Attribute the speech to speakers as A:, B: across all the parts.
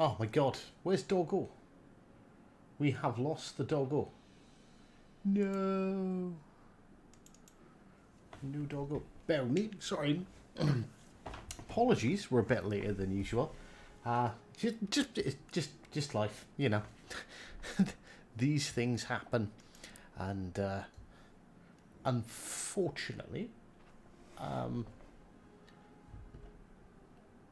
A: Oh my god, where's Doggo? We have lost the Doggo. No. No Doggo. Bear with me, sorry. Apologies, we're a bit later than usual. Just life, you know. These things happen, and unfortunately,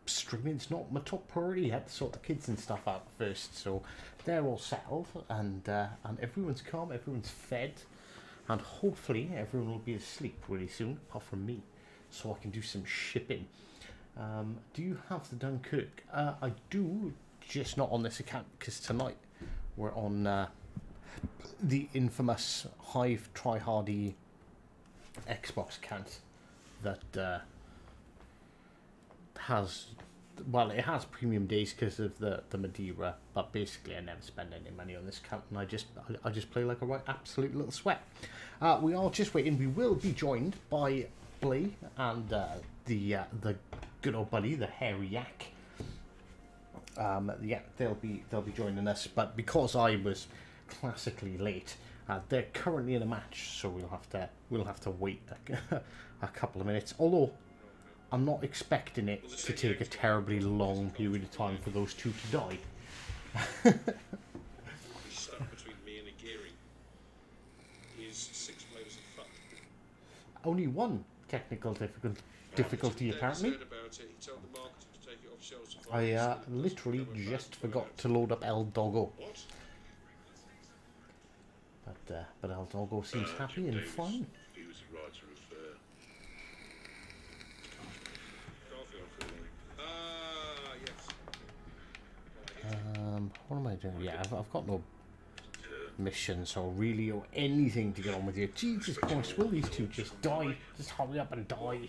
A: streaming's not my top priority. I had to sort the kids and stuff out first, so they're all settled, and everyone's calm, everyone's fed, and hopefully everyone will be asleep really soon, apart from me, so I can do some shipping. Do you have the Dunkirk? I do, just not on this account, because tonight we're on the infamous Hive tryhardy Xbox account that has, well, it has premium days because of the Madeira, but basically I never spend any money on this account, and I just play like a right absolute little sweat. We are just waiting. We will be joined by Blay and the good old buddy, the hairy yak. Yeah, they'll be joining us, but because I was classically late, they're currently in a match, so we'll have to wait a couple of minutes. Although I'm not expecting it to take a terribly long period of time for those two to die.
B: Between me and a gearing is 6 players of fuck.
A: Only one technical difficulty apparently. I literally just forgot to load up El Doggo. But El Doggo seems happy and fine.
B: He was the writer of
A: What am I doing? Yeah, I've got no missions or really or anything to get on with here. Jesus Christ, will these two just die? Just hurry up and die.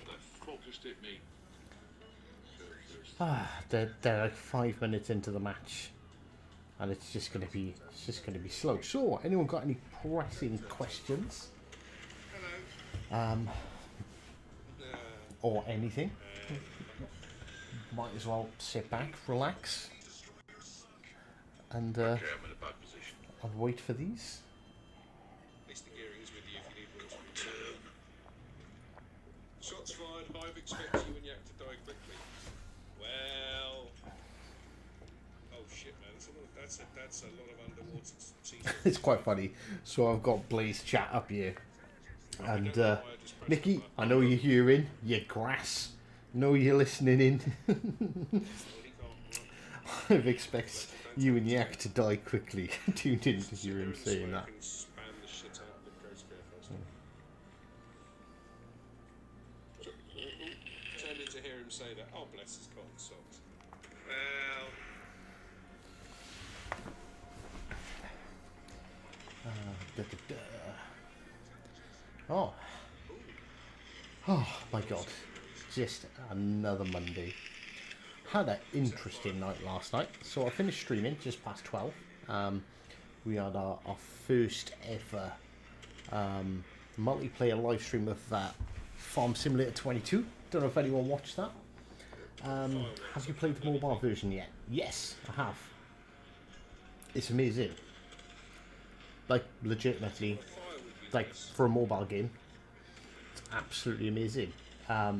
A: They're like 5 minutes into the match, and it's just gonna be slow. So, anyone got any pressing questions? Or anything? Might as well sit back, relax, and I'll wait for these.
B: Shots fired, Hive expects you and Yak to die quickly. Well, oh shit, man, that's a lot of underwater season.
A: It's quite funny. So I've got Blaze chat up here, and Nikki, I know you're hearing, you grass. Know you're listening in. Hive expects you and Yak to die quickly. Tuned in to hear him saying that.
B: Turned in to hear him say that. Oh, bless his cotton socks. Well.
A: Oh my god. Just another Monday. Had an interesting night last night. So I finished streaming just past 12. We had our first ever multiplayer live stream of Farm Simulator 22. Don't know if anyone watched that. Have you played the mobile version yet? Yes, I have. It's amazing. Like, legitimately, like, for a mobile game, it's absolutely amazing. I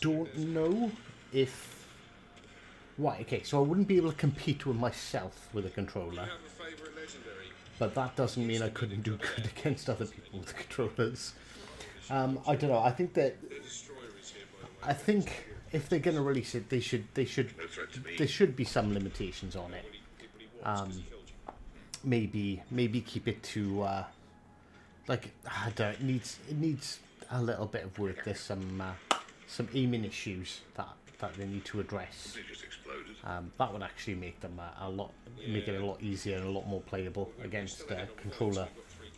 A: don't know if... Right, okay, so I wouldn't be able to compete with myself with a controller. But that doesn't mean I couldn't do good against other people with controllers. I don't know, I think if they're going to release it, there should be some limitations on it. Maybe keep it to like, I don't know, it needs a little bit of work. There's some aiming issues that they need to address. That would actually make them make it a lot easier and a lot more playable against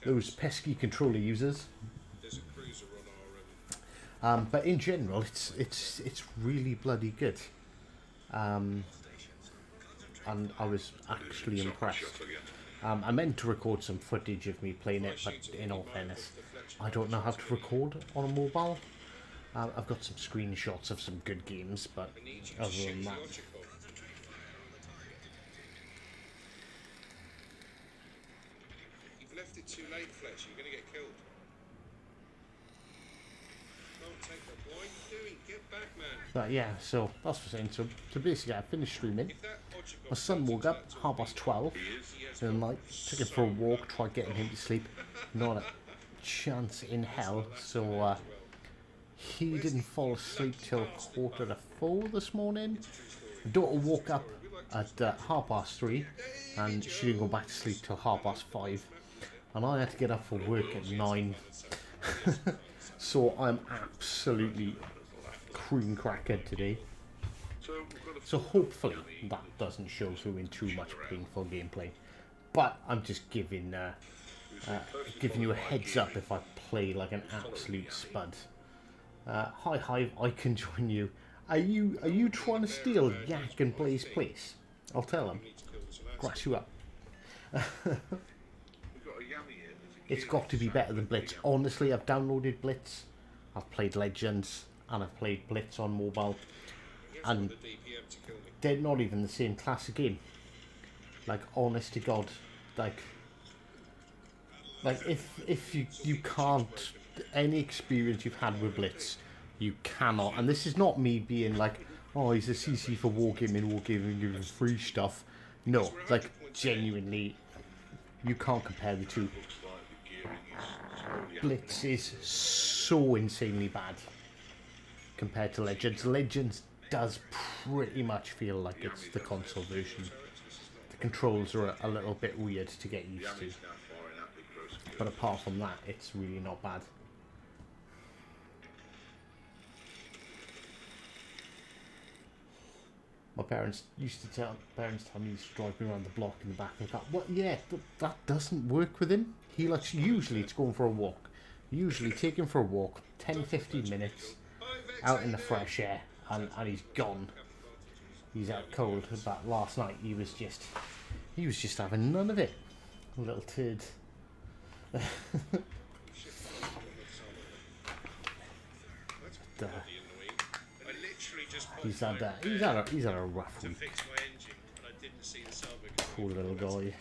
A: those pesky controller users. But in general, it's really bloody good. And I was actually impressed. I meant to record some footage of me playing it, but in all fairness, I don't know how to record on a mobile. I've got some screenshots of some good games, but other than that,
B: left it too late, Fletcher. You're going to get killed. Don't take the boy. What are you doing? Get back, man.
A: But yeah, so that's what I'm saying. So basically, I finished streaming.
B: If that Oddjob
A: My son woke up 12:30 in the night, took him for a walk, tried getting him to sleep. Not a chance in hell. So he didn't fall asleep till 3:45 this morning. My daughter woke up at 3:30 and she didn't go back to sleep till 5:30. And I had to get up for work at 9. So I'm absolutely cream crackered today. So hopefully that doesn't show through in too much painful gameplay. But I'm just giving you a heads up if I play like an absolute spud. Hi Hive, I can join you. Are you trying to steal Yak and Blaze place? I'll tell him. Grass you up. It's got to be better than Blitz. Honestly, I've downloaded Blitz, I've played Legends, and I've played Blitz on mobile, and they're not even the same class of game. Like, honest to God, like if you can't, any experience you've had with Blitz, you cannot, and this is not me being like, oh, he's a CC for Wargaming, giving free stuff. No, like, genuinely, you can't compare the two. Blitz is so insanely bad compared to Legends. Legends does pretty much feel like it's the console version. The controls are a little bit weird to get used to, but apart from that, it's really not bad. My parents used to tell me to drive me around the block in the back of the car. Well, yeah, that doesn't work with him. He likes, usually it's going for a walk. Usually take him for a walk, 10-15 minutes, out in the fresh air, and he's gone. He's out cold. But last night he was just having none of it. Little turd. He's had a rough week. Poor little guy.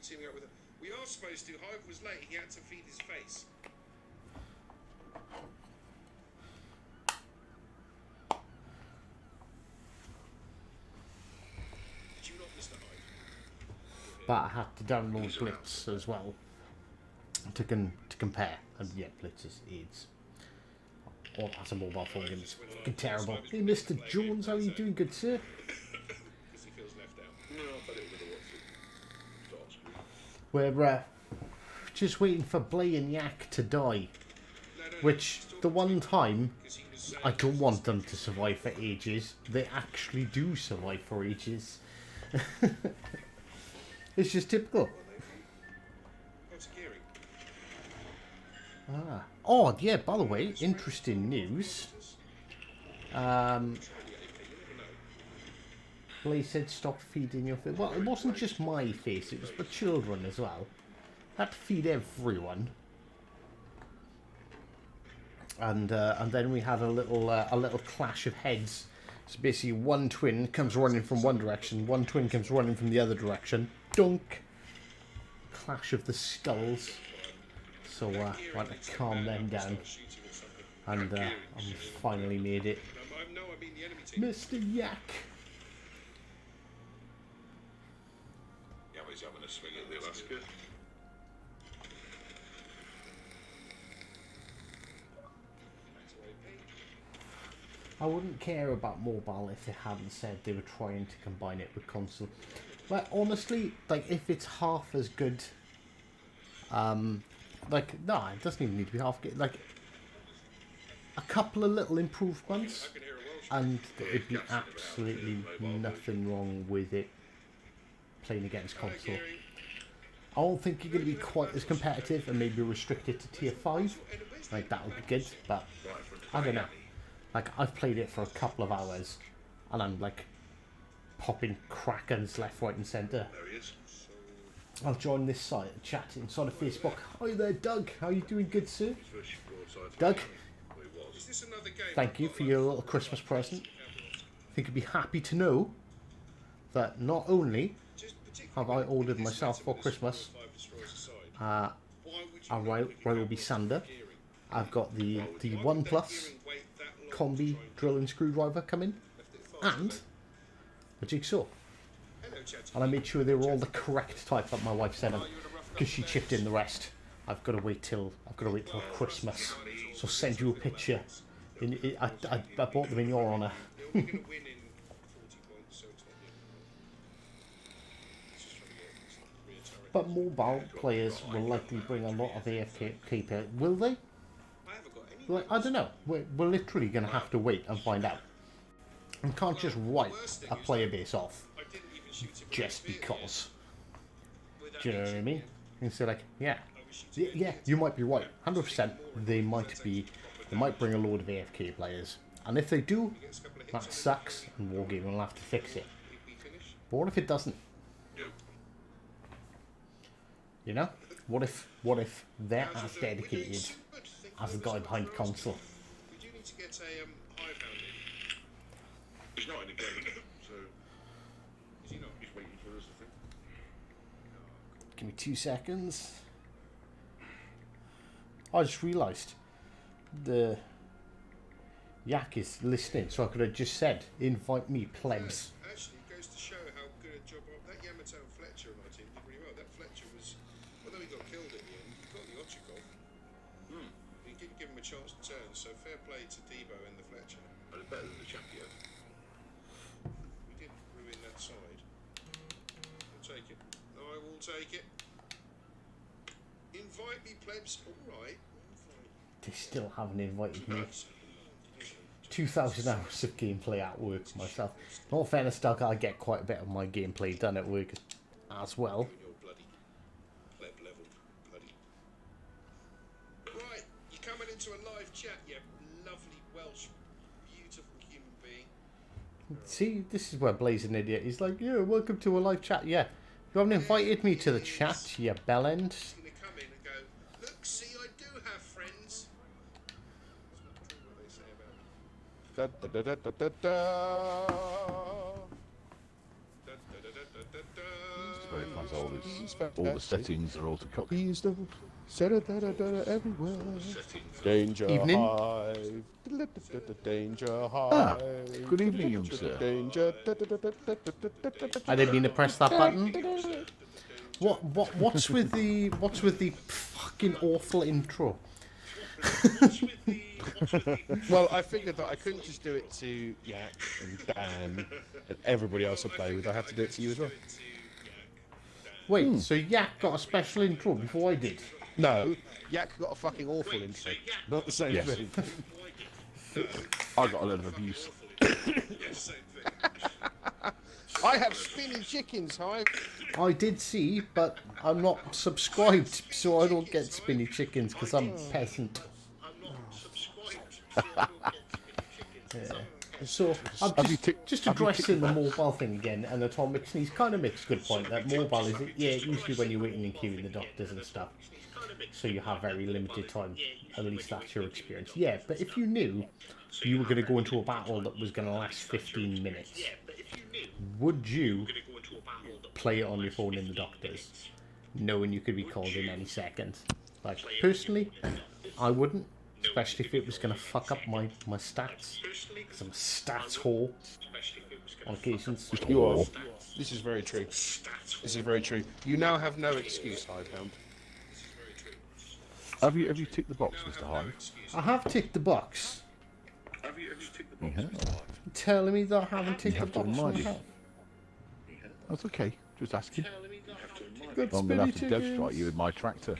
B: Teaming up with him. We are supposed to. Hive was late. He had to feed his face. Did you not, Mr. Hive?
A: But I had to download Blitz as well to compare. And yeah, Blitz is AIDS. Oh, that's a mobile phone game. It's fucking terrible. Hey, Mr. Jones, how are you doing, good sir?
B: Because he feels left out.
A: We're just waiting for Blay and Yak to die. Which, the one time, I don't want them to survive for ages. They actually do survive for ages. It's just typical. Ah. Oh, yeah, by the way, interesting news. Blay said stop feeding your face. Well, it wasn't just my face, it was the children as well. Had to feed everyone. And then we had a little clash of heads. So basically one twin comes running from one direction, one twin comes running from the other direction. Dunk! Clash of the skulls. So I had to calm them down. And I finally made it. Mr. Yak!
B: Yeah, he's having a swing at the Alaska.
A: I wouldn't care about mobile if they hadn't said they were trying to combine it with console. Like, honestly, like, if it's half as good, like, no, it doesn't even need to be half good. Like, a couple of little improved ones, and there'd be absolutely nothing wrong with it playing against console. I don't think you're going to be quite as competitive and maybe restricted to tier 5. Like, that would be good, but I don't know. Like, I've played it for a couple of hours, and I'm, like, popping krakens left, right, and centre. I'll join this site, chat inside of Facebook. Hi there, Doug. How you doing, good sir? Doug, thank you for your little Christmas present. I think you'd be happy to know that not only have I ordered myself for Christmas? A Ryobi sander. I've got the One Plus combi drill and screwdriver coming, and a jigsaw. And I made sure they were all the correct type that my wife said, because she chipped in the rest. I've got to wait till Christmas. So I'll send you a picture. I bought them in your honour. But mobile players will likely bring a lot of AFK players. Will they? Like, I don't know. We're literally going to have to wait and find out. And can't just write a player base off just because. Do you know what I mean? And so like, yeah, you might be right. 100%. They might bring a load of AFK players, and if they do, that sucks, and Wargaming will have to fix it. But what if it doesn't? You know, what if they're as dedicated as the guy behind the console?
B: We do need to get a hive hound in. He's not in the game, so is he not? He's waiting for us, I think.
A: Give me 2 seconds. I just realised the Yak is listening, so I could have just said, "Invite me, plebs."
B: Actually, it goes to show how good a job that Yamato and Fletcher on our team did really well. That Fletcher was, although he got killed in the end, he got the Ochikov. He didn't give him a chance to turn, so fair play to Debo and the Fletcher. But it's better than the champion. We did ruin that side. We'll take it. I will take it. Invite me, plebs. All right.
A: They still haven't invited me. 2,000 hours of gameplay at work myself. In all fairness, Doug, I get quite a bit of my gameplay done at work as well.
B: Right, you're coming into a live chat, you lovely Welsh, beautiful human being.
A: See, this is where Blaze an idiot. He's like, yeah, welcome to a live chat. Yeah, you haven't invited me to the chat, you bellend.
B: He's going to come in and go, look, see, I do have friends. It's not true what they say about me.
C: Da, da, da, da, da, da.
B: Da, da, da, da, da, da.
D: It's very fun. All,
C: He's
D: all the
C: fantastic.
D: settings are all to cock.
C: He's the everywhere. Danger
A: Evening.
C: hive. Danger hive.
D: Good evening, young sir.
C: Danger.
A: I didn't mean to press that button. What's with the fucking awful intro?
C: Well, I figured that I couldn't just do it to Yak and Dan and everybody else I play with. I had to do it to you as well.
A: Wait, so Yak got a special intro before I did?
C: No, Yak got a fucking awful intro. Not the same
D: Yes.
C: thing.
D: I got a lot of abuse.
C: I have spinning chickens, Hive.
A: I did see, but I'm not subscribed, so I don't get spinny chickens because I'm a peasant. Yeah. So I'm
D: Have you
A: just
D: have you
A: addressing the mobile thing again, and Atomics, and he's kind of makes a good point that mobile is, yeah, usually when you're waiting in queue in the doctors and stuff, so you have very limited time. At least that's your experience. Yeah, but if you knew you were going to go into a battle that was going to last 15 minutes, would you play it on your phone in the doctors, knowing you could be called in any second? Like, personally, I wouldn't, especially if it was going to fuck up my stats, because I'm a stats whore on occasions.
C: You are. This is very true. This is very true. You now have no excuse, Hivehound.
D: Have you ticked the box, Mr. Hive?
A: I have ticked the box.
D: You have.
A: Telling me that I haven't ticked
D: You
A: the
D: have to
A: box.
D: remind
A: I
D: you.
A: have.
D: That's okay. Just asking.
A: Good
D: I'm going to
A: spinny
D: have to dev strike
A: chickens.
D: you with my tractor.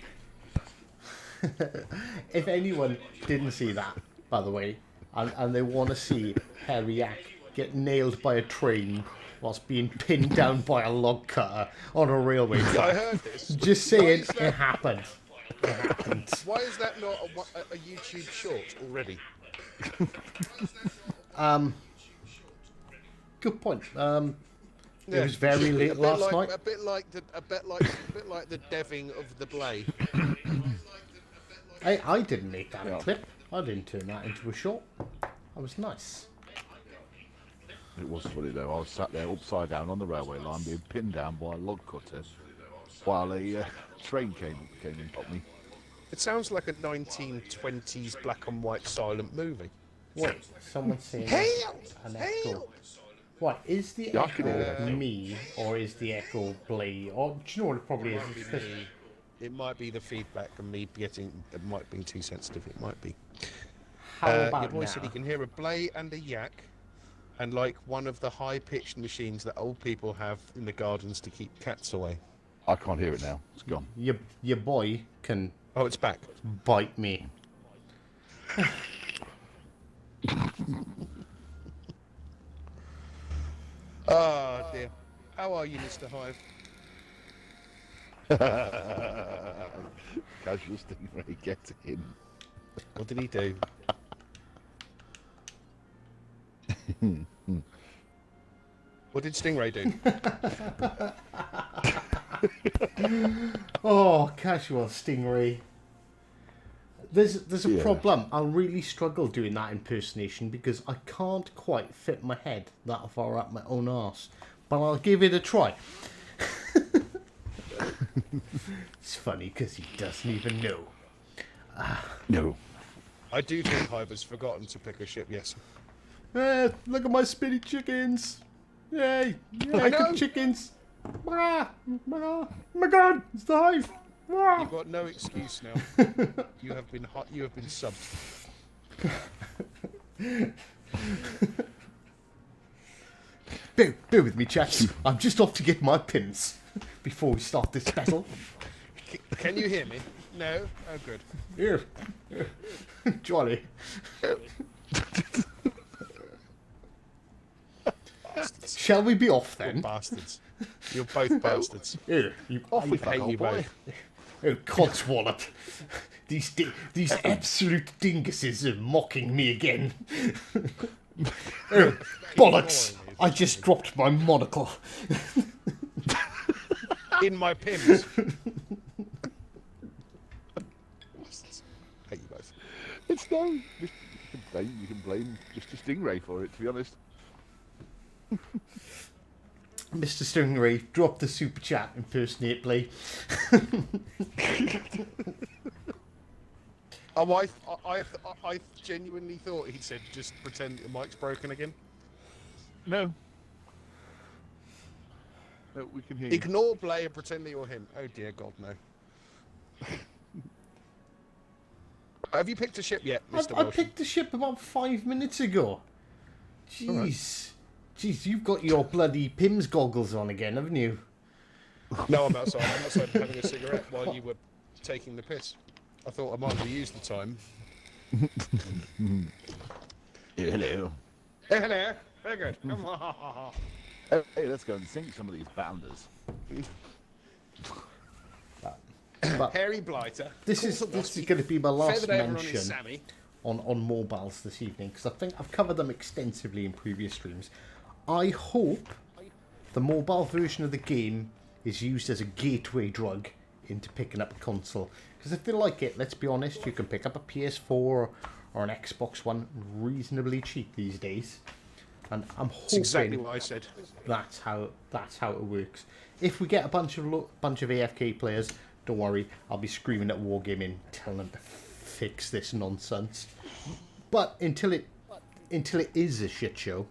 A: If anyone didn't see that, by the way, and they want to see Harry Yak get nailed by a train whilst being pinned down by a log cutter on a railway
C: I
A: track,
C: heard this.
A: just saying,
C: is that-
A: it happened. It happened.
C: Why is that not a YouTube short already?
A: Good point. It was very late last night.
C: A bit like the deving of the blade.
A: I didn't make that a clip. I didn't turn that into a short. That was nice.
D: It was funny though. I was sat there upside down on the railway line, being pinned down by a log cutter, while a train came and got me.
C: It sounds like a 1920s black and white silent movie.
A: What? Someone's saying
C: Hail!
A: an
C: Hail!
A: echo. What, is the
D: Yeah, I can hear
A: echo me, or is the echo Blee? Or do you know what it probably is? It's 'cause
C: It might be the feedback and me getting. It might be too sensitive. It might be.
A: how
C: Your
A: about
C: boy
A: now?
C: said he can hear a blay and a yak, and like one of the high-pitched machines that old people have in the gardens to keep cats away.
D: I can't hear it now. It's gone.
A: Your boy can
C: Oh, it's back.
A: bite me.
C: Oh dear. How are you, Mr. Hive?
D: Casual stingray gets in.
C: What did he do? What did Stingray do?
A: Oh, casual stingray. There's a
D: Yeah.
A: problem. I'll really struggle doing that impersonation because I can't quite fit my head that far up my own arse. But I'll give it a try. It's funny because he doesn't even know.
D: No.
C: I do think Hive has forgotten to pick a ship, yes.
A: Look at my spinny chickens. Yay.
C: I
A: Yay,
C: know.
A: good chickens. Ah, oh my god, it's the hive. Ah.
C: You've got no excuse now. You have been subbed.
A: Bear with me, chaps. I'm just off to get my pins before we start this battle.
C: Can you hear me? No? Oh, good.
A: Here. Jolly. Shall we be off then?
C: Bastards. You're both bastards.
A: Here, you
D: Off
C: I
D: with that
C: hate
D: old
C: you
D: boy.
C: both.
A: oh, codswallop. These absolute dinguses are mocking me again. Oh, bollocks! I just dropped my monocle.
C: In my pims. Bastards. Hate you both.
D: It's no. You can blame just a stingray for it, to be honest.
A: Mr. Stingray, drop the super chat impersonate play.
C: Oh, I genuinely thought he said just pretend the mic's broken again.
D: No. No, we can hear you.
C: Ignore Blay and pretend that you're him. Oh dear God, no. Have you picked a ship yet, Mr.
A: I
C: Welsh?
A: picked the ship about 5 minutes ago. Jeez. Jeez, you've got your bloody Pims goggles on again, haven't you?
C: No, I'm outside. I'm outside having a cigarette while you were taking the piss. I thought I might have used the time.
D: Yeah, hello.
C: Hey, hello. Very good. Come on.
D: Hey, let's go and sink some of these bounders.
A: But
C: Harry Blighter.
A: this is going to be my last
C: Feathered everyone is
A: mention
C: Sammy.
A: on mobiles this evening because I think I've covered them extensively in previous streams. I hope the mobile version of the game is used as a gateway drug into picking up a console. Because if they like it, let's be honest, you can pick up a PS4 or an Xbox One reasonably cheap these days. And I'm
C: That's
A: hoping
C: exactly what I said.
A: that's how it works. If we get a bunch of AFK players, don't worry, I'll be screaming at Wargaming, telling them to fix this nonsense. But until it is a shit show,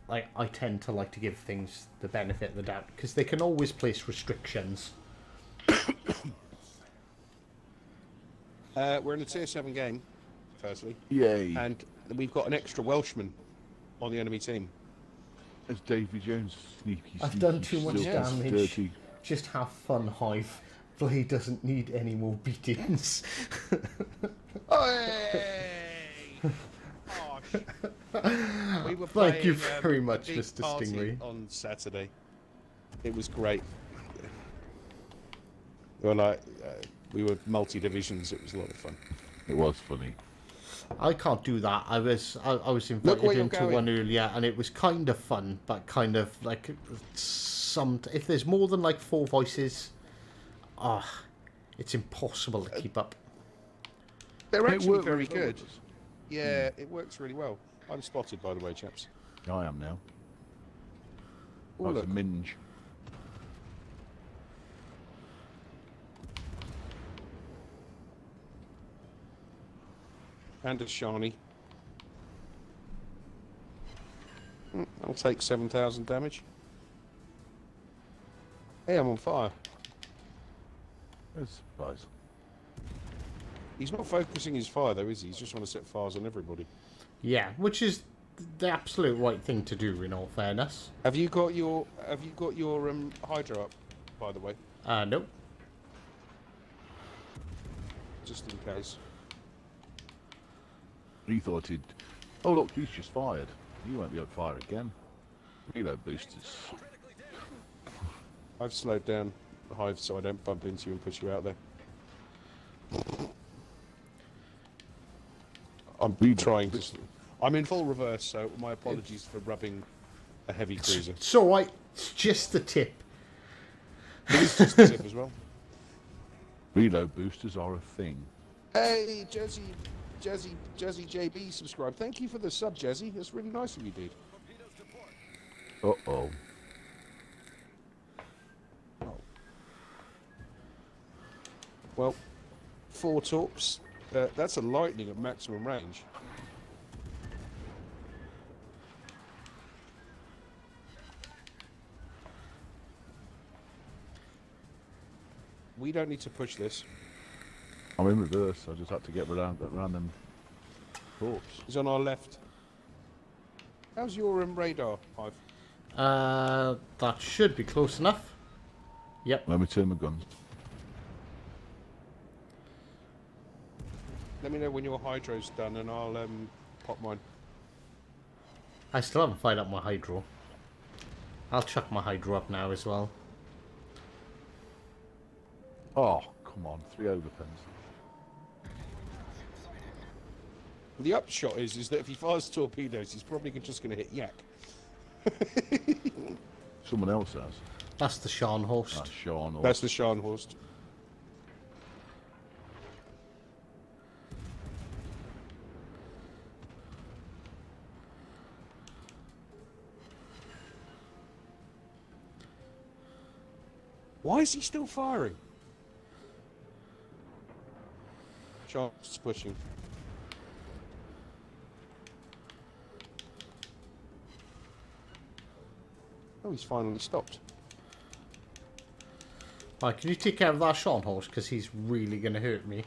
A: I tend to like to give things the benefit of the doubt because they can always place restrictions.
C: We're in a tier 7 game, firstly,
D: Yay.
C: and we've got an extra Welshman on the enemy team.
D: It's Davy Jones. Sneaky,
A: I've
D: sneaky,
A: done too much
D: stealthy,
A: damage.
D: dirty.
A: Just have fun, Hive. Blade doesn't need any more beatings.
C: We were
A: Thank you
C: playing,
A: very
C: a
A: much,
C: big
A: Mr.
C: party
A: Stingray.
C: on Saturday. It was great. We were multi-divisions. It was a lot of fun.
D: It was funny.
A: I can't do that. I was
C: Look
A: invited
C: where you're
A: into
C: going.
A: one earlier, and it was kind of fun, but kind of like if there's more than like 4 voices, it's impossible to keep up.
C: They're
D: It
C: actually
D: worked
C: very
D: really well
C: good.
D: with us.
C: Yeah, it works really well. I'm spotted, by the way, chaps.
D: I am now.
C: Oh,
D: That's
C: look.
D: a minge.
C: And a shiny. I'll take 7,000 damage. Hey, I'm on fire.
D: I suppose.
C: He's not focusing his fire though, is he? He's just trying to set fires on everybody.
A: Yeah, which is the absolute right thing to do, in all fairness.
C: Have you got your Hydra up, by the way?
A: Nope.
C: Just in case.
D: He thought he'd... Oh look, he's just fired. You won't be able to fire again. Reload boosters.
C: I've slowed down the hive so I don't bump into you and push you out there. I'm trying to... I'm in full reverse, so my apologies for rubbing a heavy cruiser.
A: It's alright. It's just the tip.
C: It is just a tip as well.
D: Reload boosters are a thing.
C: Hey, Jazzy JB subscribe. Thank you for the sub, Jazzy. That's really nice of you, dude.
D: Uh-oh.
C: Well, 4 torps. That's a lightning at maximum range. We don't need to push this.
D: I'm in reverse. I just had to get around them corpse.
C: He's on our left. How's your radar, Hive?
A: That should be close enough. Yep.
D: Let me turn my guns.
C: Let me know when your hydro's done and I'll pop mine.
A: I still haven't fired up my hydro. I'll chuck my hydro up now as well.
D: Oh, come on. 3 overpens.
C: The upshot is that if he fires torpedoes, he's probably just going to hit Yak.
D: Someone else has.
A: That's the Scharnhorst.
D: That's Sean. Or...
C: That's the Scharnhorst. Why is he still firing? Shark's pushing. Oh, he's finally stopped.
A: Right, can you take care of that Scharnhorst, because he's really going to hurt me.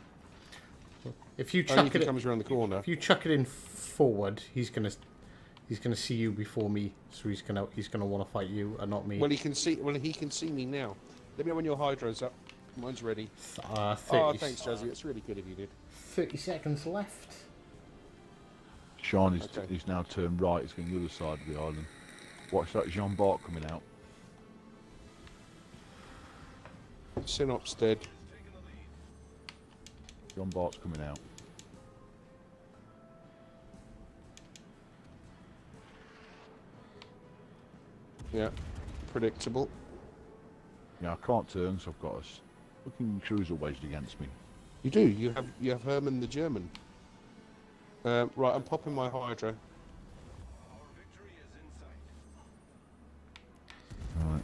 A: If you
C: Only
A: chuck
C: if he comes around the corner.
A: if you chuck it in forward, he's gonna see you before me, so he's gonna want to fight you and not me.
C: Well, he can see me now. Let me know when your hydro's up. Mine's ready.
A: 30,
C: Oh, thanks, Jazzy. It's really good of you, dude.
A: 30 seconds left.
D: Sean is
C: Okay.
D: he's now turned right. He's going the other side of the island. Watch that Jean Bart coming out.
C: Synop's dead.
D: Jean Bart's coming out.
C: Yeah, predictable.
D: Yeah, I can't turn, so I've got a fucking cruiser wedged against me.
C: You do. You have Herman the German. Right, I'm popping my hydro.
D: Right.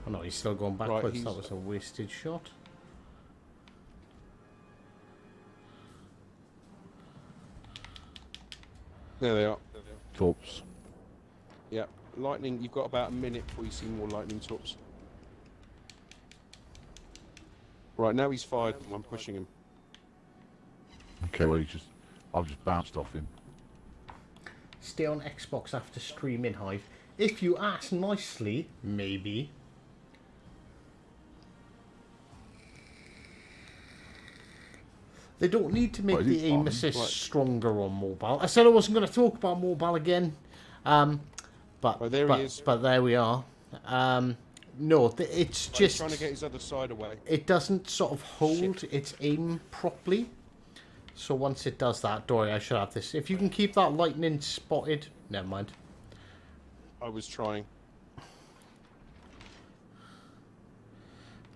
A: Oh no, he's still going
C: Right,
A: backwards. That was a wasted shot.
C: There they are.
D: Torps.
C: Yeah, lightning. You've got about a minute before you see more lightning torps. Right, now he's fired. I'm pushing him.
D: Okay, well I've just bounced off him.
A: Stay on Xbox after streaming, Hive. If you ask nicely, maybe. They don't need to make
D: What, is
A: the
D: it
A: aim
D: on?
A: assist
C: Right.
A: stronger on mobile. I said I wasn't going to talk about mobile again, but
C: Oh, there he is.
A: But there we are. No, it's
C: Right, he's
A: just
C: trying to get his other side away.
A: it doesn't sort of hold its aim properly. So once it does that, Dory, I should have this. If you can keep that lightning spotted, never mind.
C: I was trying.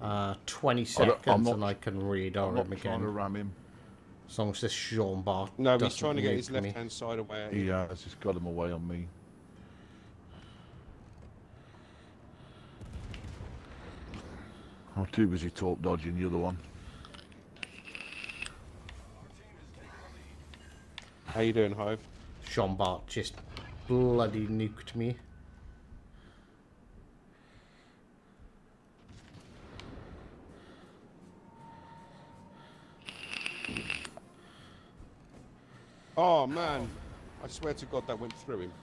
A: 20
D: I'm
A: seconds
D: not-
A: and I can radar
D: I'm
A: him
D: not trying to
A: again.
D: ram him.
A: As long as this Jean Bart
C: No, he's
A: doesn't
C: trying to get
A: make
C: his
A: me.
C: left-hand side away.
D: He has. He's got him away on me. I'm too busy top dodging the other one.
C: How you doing, Hive?
A: Jean Bart just bloody nuked me.
C: Oh man, I swear to God that went through him.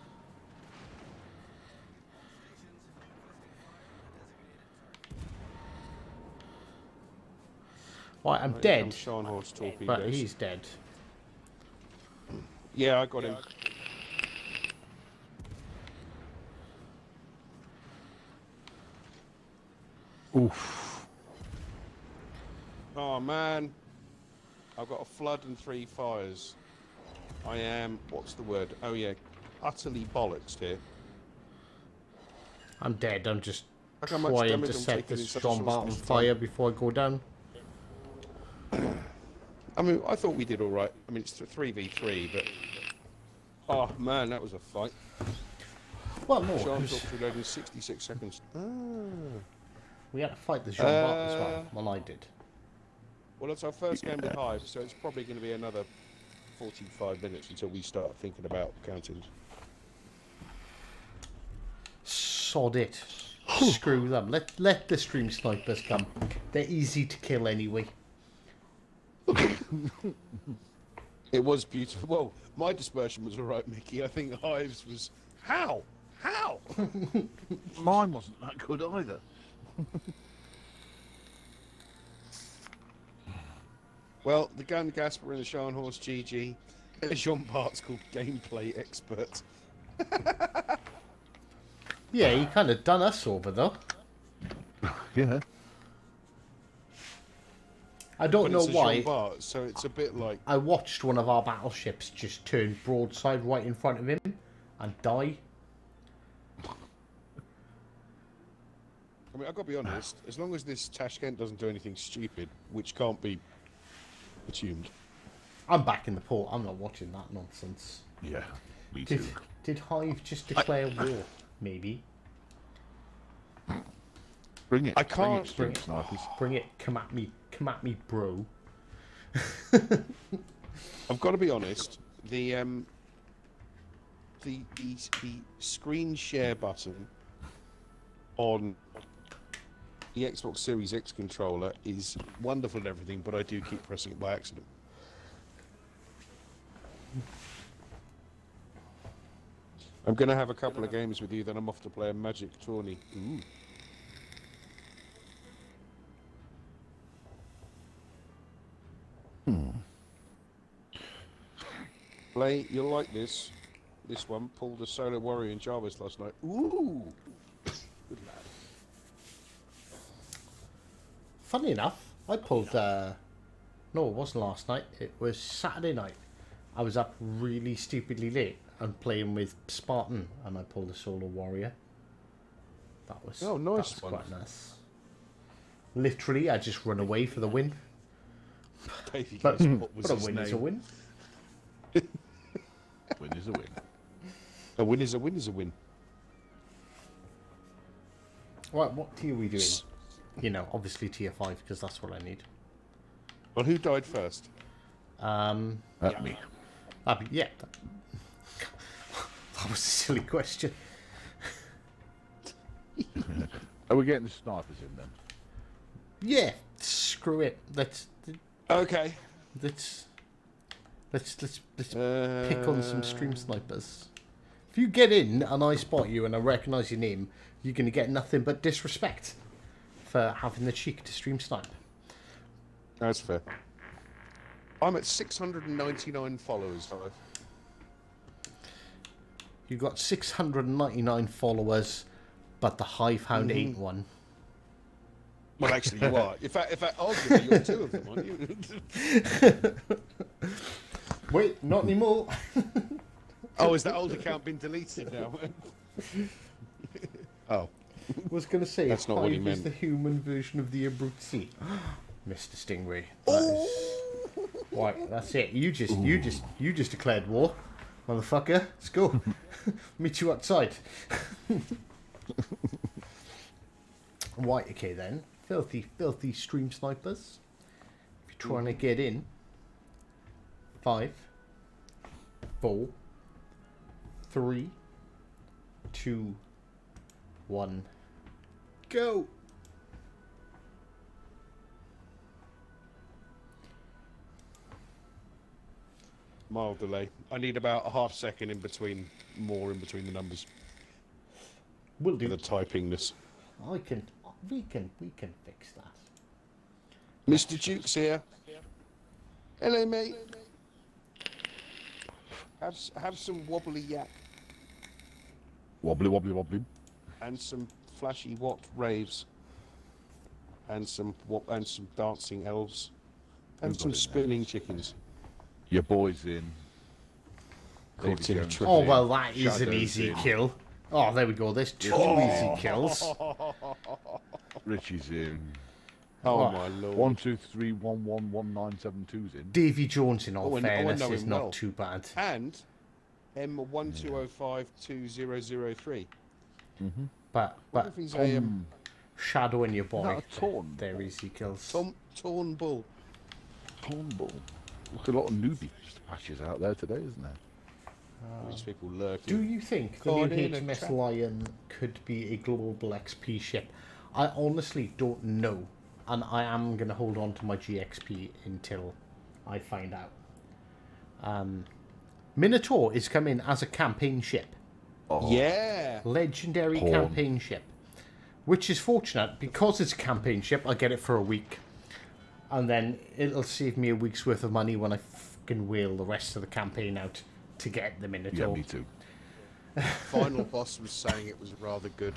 A: Right, I'm
C: Right,
A: dead,
C: I'm Sean Horse torpedoes.
A: but he's dead.
C: Yeah, I got him.
D: Oof.
C: Oh man, I've got a flood and 3 fires. I am, what's the word? Oh yeah, utterly bollocks here.
A: I'm dead. I'm just
C: Look how much
A: trying
C: damage
A: to
C: I'm
A: set
C: taking in
A: this
C: such a
A: Jean
C: short
A: Bart on
C: space of
A: fire
C: time.
A: before I go down.
C: I mean, I thought we did all right. I mean, it's 3v3, but oh man, that was a fight.
A: Well, no,
C: Sean
A: 'cause
C: talked reload in 66 seconds. Ah.
A: we had to fight the Jean Bart as well. Well, I did.
C: Well, it's our first game with Hive, so it's probably going to be another 45 minutes until we start thinking about counting.
A: Sod it. Screw them. Let the stream snipers come. They're easy to kill anyway.
C: It was beautiful. Well, my dispersion was all right, Mickey. I think Hive's was... How? How?
D: Mine wasn't that good either.
C: Well, the Gun Gasper and the Sean Horse GG. Jean Bart's called Gameplay Expert.
A: Yeah, he kind of done us over though.
D: Yeah.
A: I don't
C: But
A: know
C: it's a
A: why.
C: Jean Bart, so it's a bit like...
A: I watched one of our battleships just turn broadside right in front of him and die.
C: I mean, I've got to be honest. As long as this Tashkent doesn't do anything stupid, which can't be assumed.
A: I'm back in the port. I'm not watching that nonsense.
D: Yeah. Me too.
A: Did Hive just declare war? Maybe.
D: Bring it.
C: I can't-
D: Stream snipers.
A: Bring it. Come at me, bro.
C: I've got to be honest. The screen share button on the Xbox Series X controller is wonderful and everything, but I do keep pressing it by accident. I'm going to have a couple of games with you, then I'm off to play a Magic tourney. Ooh. Play, you'll like this. This one pulled a solo warrior in Jarvis last night. Ooh! Good lad.
A: Funny enough, I pulled. No, it wasn't last night. It was Saturday night. I was up really stupidly late and playing with Spartan, and I pulled a solo warrior. That was
C: Oh, nice
A: that was
C: one.
A: quite nice. Literally, I just run away for the win.
C: Davey
A: But,
C: guessed what was
A: but a
C: his
A: win is a
C: name.
A: win.
D: Win is a win.
C: A win is a win is a win.
A: Right, what tier are we doing? You know, obviously tier 5 because that's what I need.
C: Well, who died first?
D: At me.
A: Yeah. That was a silly question.
D: Are we getting the snipers in then?
A: Yeah, screw it. Let's
C: Okay.
A: pick on some
C: Uh,
A: stream snipers. If you get in and I spot you and I recognise your name, you're going to get nothing but disrespect for having the cheek to stream snipe.
C: That's fair. I'm at 699 followers, Hive.
A: You've got 699 followers, but the Hive Hound ain't one.
C: Well, actually, you are. In fact, arguably, you're 2 of them, aren't you?
A: Wait, not anymore.
C: Oh, is that old account been deleted now? Oh.
A: was going to say,
C: That's not what he
A: Hive is
C: meant.
A: the human version of the Abruzzi. Mr. Stingray. That is... Right, that's it. You just declared war, motherfucker. Let's go. Meet you outside. Right, okay then. filthy, filthy stream snipers. If you're trying to get in. 5, 4, 3, 2, 1, go!
C: Mild delay. I need about a half second in between the numbers
A: Will
C: for
A: do.
C: the typingness.
A: We can fix that.
C: Mr. Duke's here. Hello, mate. Have some wobbly yak
D: Wobbly, wobbly, wobbly.
C: and some flashy what raves and some dancing elves and some spinning chickens.
D: Your boy's in. David
C: Caught in a
D: Jones.
C: trap.
A: Oh, well, that is an
D: Shadow's
A: easy
D: in.
A: kill. Oh, there we go. There's 2 easy kills.
D: Richie's in.
C: Oh
A: Oh.
C: my lord.
D: 1, 2, 3, 1, 1, 1, 9, 7, 2's in.
A: Davy Jones, in all
C: Oh, and- oh, I
A: fairness,
C: know
A: is
C: him
A: not
C: well.
A: too bad.
C: And M12052003.
A: But
C: If he's a
A: Shadow and your boy,
D: No, a Torn.
A: they're easy kills.
C: torn bull.
D: Turnbull. Look, a lot of newbie patches out there today, isn't there?
C: These people lurking.
A: Do you think the
C: Caught
A: new
C: in a
A: HMS
C: trap.
A: Lion could be a global XP ship? I honestly don't know, and I am going to hold on to my GXP until I find out. Minotaur is coming as a campaign ship.
D: Oh,
C: Yeah.
A: Legendary
D: Porn.
A: campaign ship. Which is fortunate, because it's a campaign ship, I get it for a week. And then it'll save me a week's worth of money when I fucking whale the rest of the campaign out to get the
D: yeah,
A: Minotaur.
D: me too.
C: Final boss was saying it was rather good.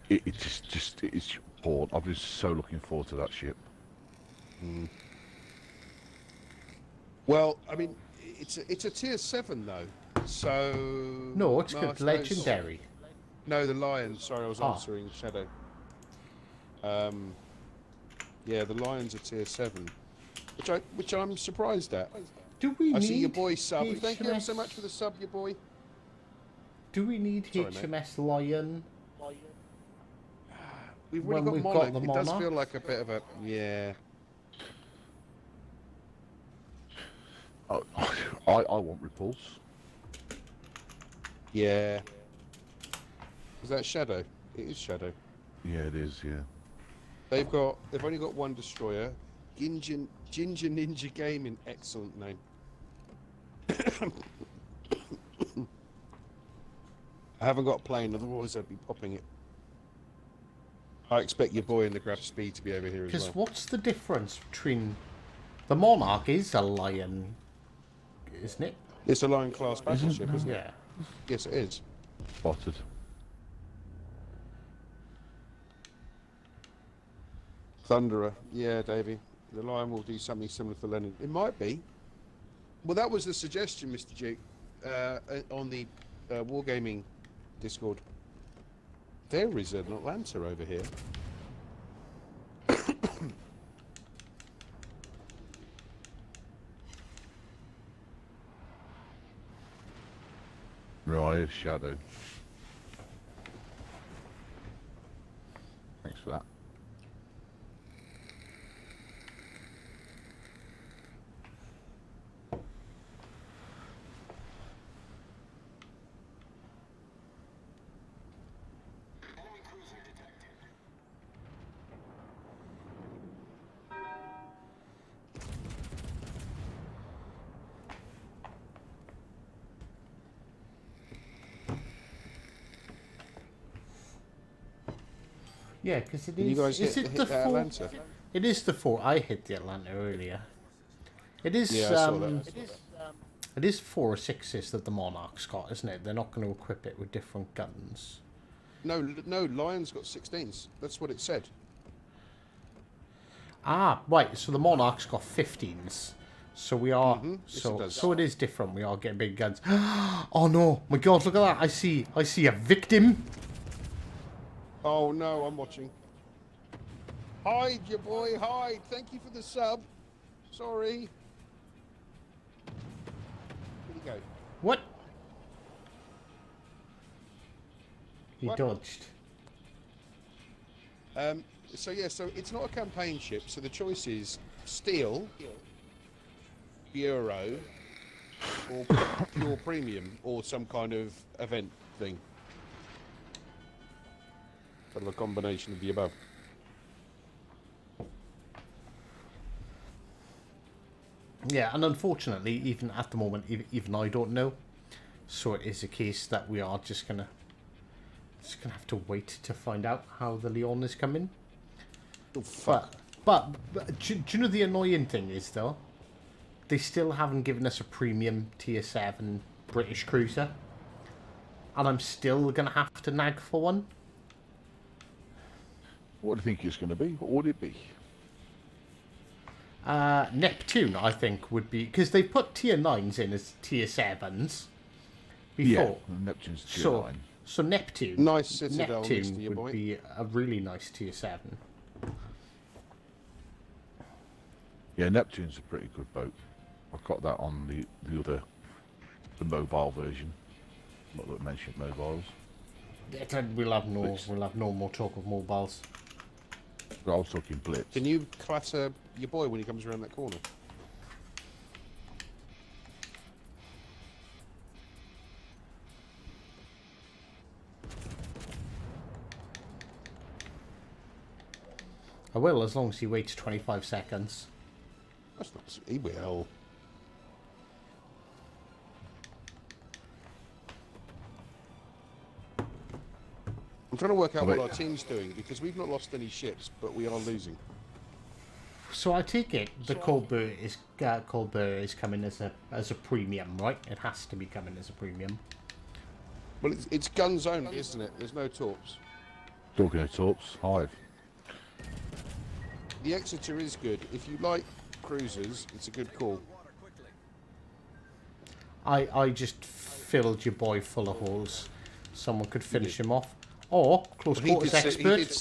D: It's porn. I've been so looking forward to that ship.
C: Well, I mean, it's a tier 7 though. So
A: No, it's good.
C: Marshall's-
A: Legendary.
C: No, the lion. Sorry, I was
A: Ah.
C: answering Shadow. Yeah, the lions are tier 7, which I'm surprised at.
A: Do we
C: I
A: need
C: see your boy sub. Thank you ever
A: HMS
C: so much for the sub, your boy.
A: Do we need
C: Sorry, mate.
A: HMS Lion?
C: We've
A: When
C: already
A: we've
C: got
A: got
C: Monarch.
A: the
C: It does
A: Monarch?
C: feel like a bit of a
D: I want Repulse.
C: yeah. Is that Shadow? It is Shadow.
D: Yeah, it is. Yeah.
C: They've only got one destroyer. Ginger Ninja Gaming, excellent name. I haven't got a plane, otherwise I'd be popping it. I expect your boy in the grab speed to be over here as
A: Because
C: well.
A: what's the difference between the Monarch is a lion, isn't it?
C: It's a Lion class battleship, isn't it?
A: Yeah.
C: Yes, it is.
D: Spotted.
C: Thunderer, yeah, Davey. The Lion will do something similar to Lenin. It might be. Well, that was the suggestion, Mr. Duke, on the Wargaming Discord. There is an Atlanta over here.
D: Right, Shadow. Thanks for that.
A: Yeah, because it
C: Did you
A: is.
C: guys
A: Is
C: hit
A: it
C: the
A: the four?
C: Atlanta?
A: It is the four. I hit the Atlanta earlier. It is.
C: Yeah, I saw that.
A: It is 4 or 6s that the Monarch's got, isn't it? They're not going to equip it with different guns.
C: No, Lion's got 16s. That's what it said.
A: Ah, right. So the Monarch's got 15s. So we are.
C: Yes, it does.
A: So it is different. We are getting big guns. Oh no! My God! Look at that! I see a victim.
C: Oh no, I'm watching. Hide, your boy, hide. Thank you for the sub. Sorry. Where'd he go?
A: What? He
C: What?
A: dodged.
C: So yeah, so it's not a campaign ship. So the choice is steel, bureau, or pure premium, or some kind of event thing. Sort of a combination of the above.
A: Yeah, and unfortunately, even at the moment, even I don't know. So it is a case that we are just gonna have to wait to find out how the Leon is coming.
C: Oh, fuck.
A: But do you know the annoying thing is though? They still haven't given us a premium tier 7 British cruiser, and I'm still gonna have to nag for one.
D: What do you think it's going to be? What would it be?
A: Neptune, I think, would be, because they put tier 9s in as tier 7s before.
D: Yeah, Neptune's tier 9.
A: So Neptune,
C: Nice Citadel, Mr.
A: Neptune
C: Your
A: would
C: boy.
A: be a really nice tier 7.
D: Yeah, Neptune's a pretty good boat. I've got that on the mobile version. Not that I mentioned mobiles.
A: We'll have no more talk of mobiles.
D: But I was talking Blitz.
C: Can you clatter your boy when he comes around that corner?
A: I will, as long as he waits 25 seconds.
C: That's not. He will. I'm trying to work out what our team's doing because we've not lost any ships, but we are losing.
A: So I take it the Colbert is coming as a premium, right? It has to be coming as a premium.
C: Well, it's guns only, isn't it? There's no torps.
D: Talking of torps, Hive.
C: The Exeter is good. If you like cruisers, it's a good call.
A: I just filled your boy full of holes. Someone could finish him off. Or close quarters expert.
C: He did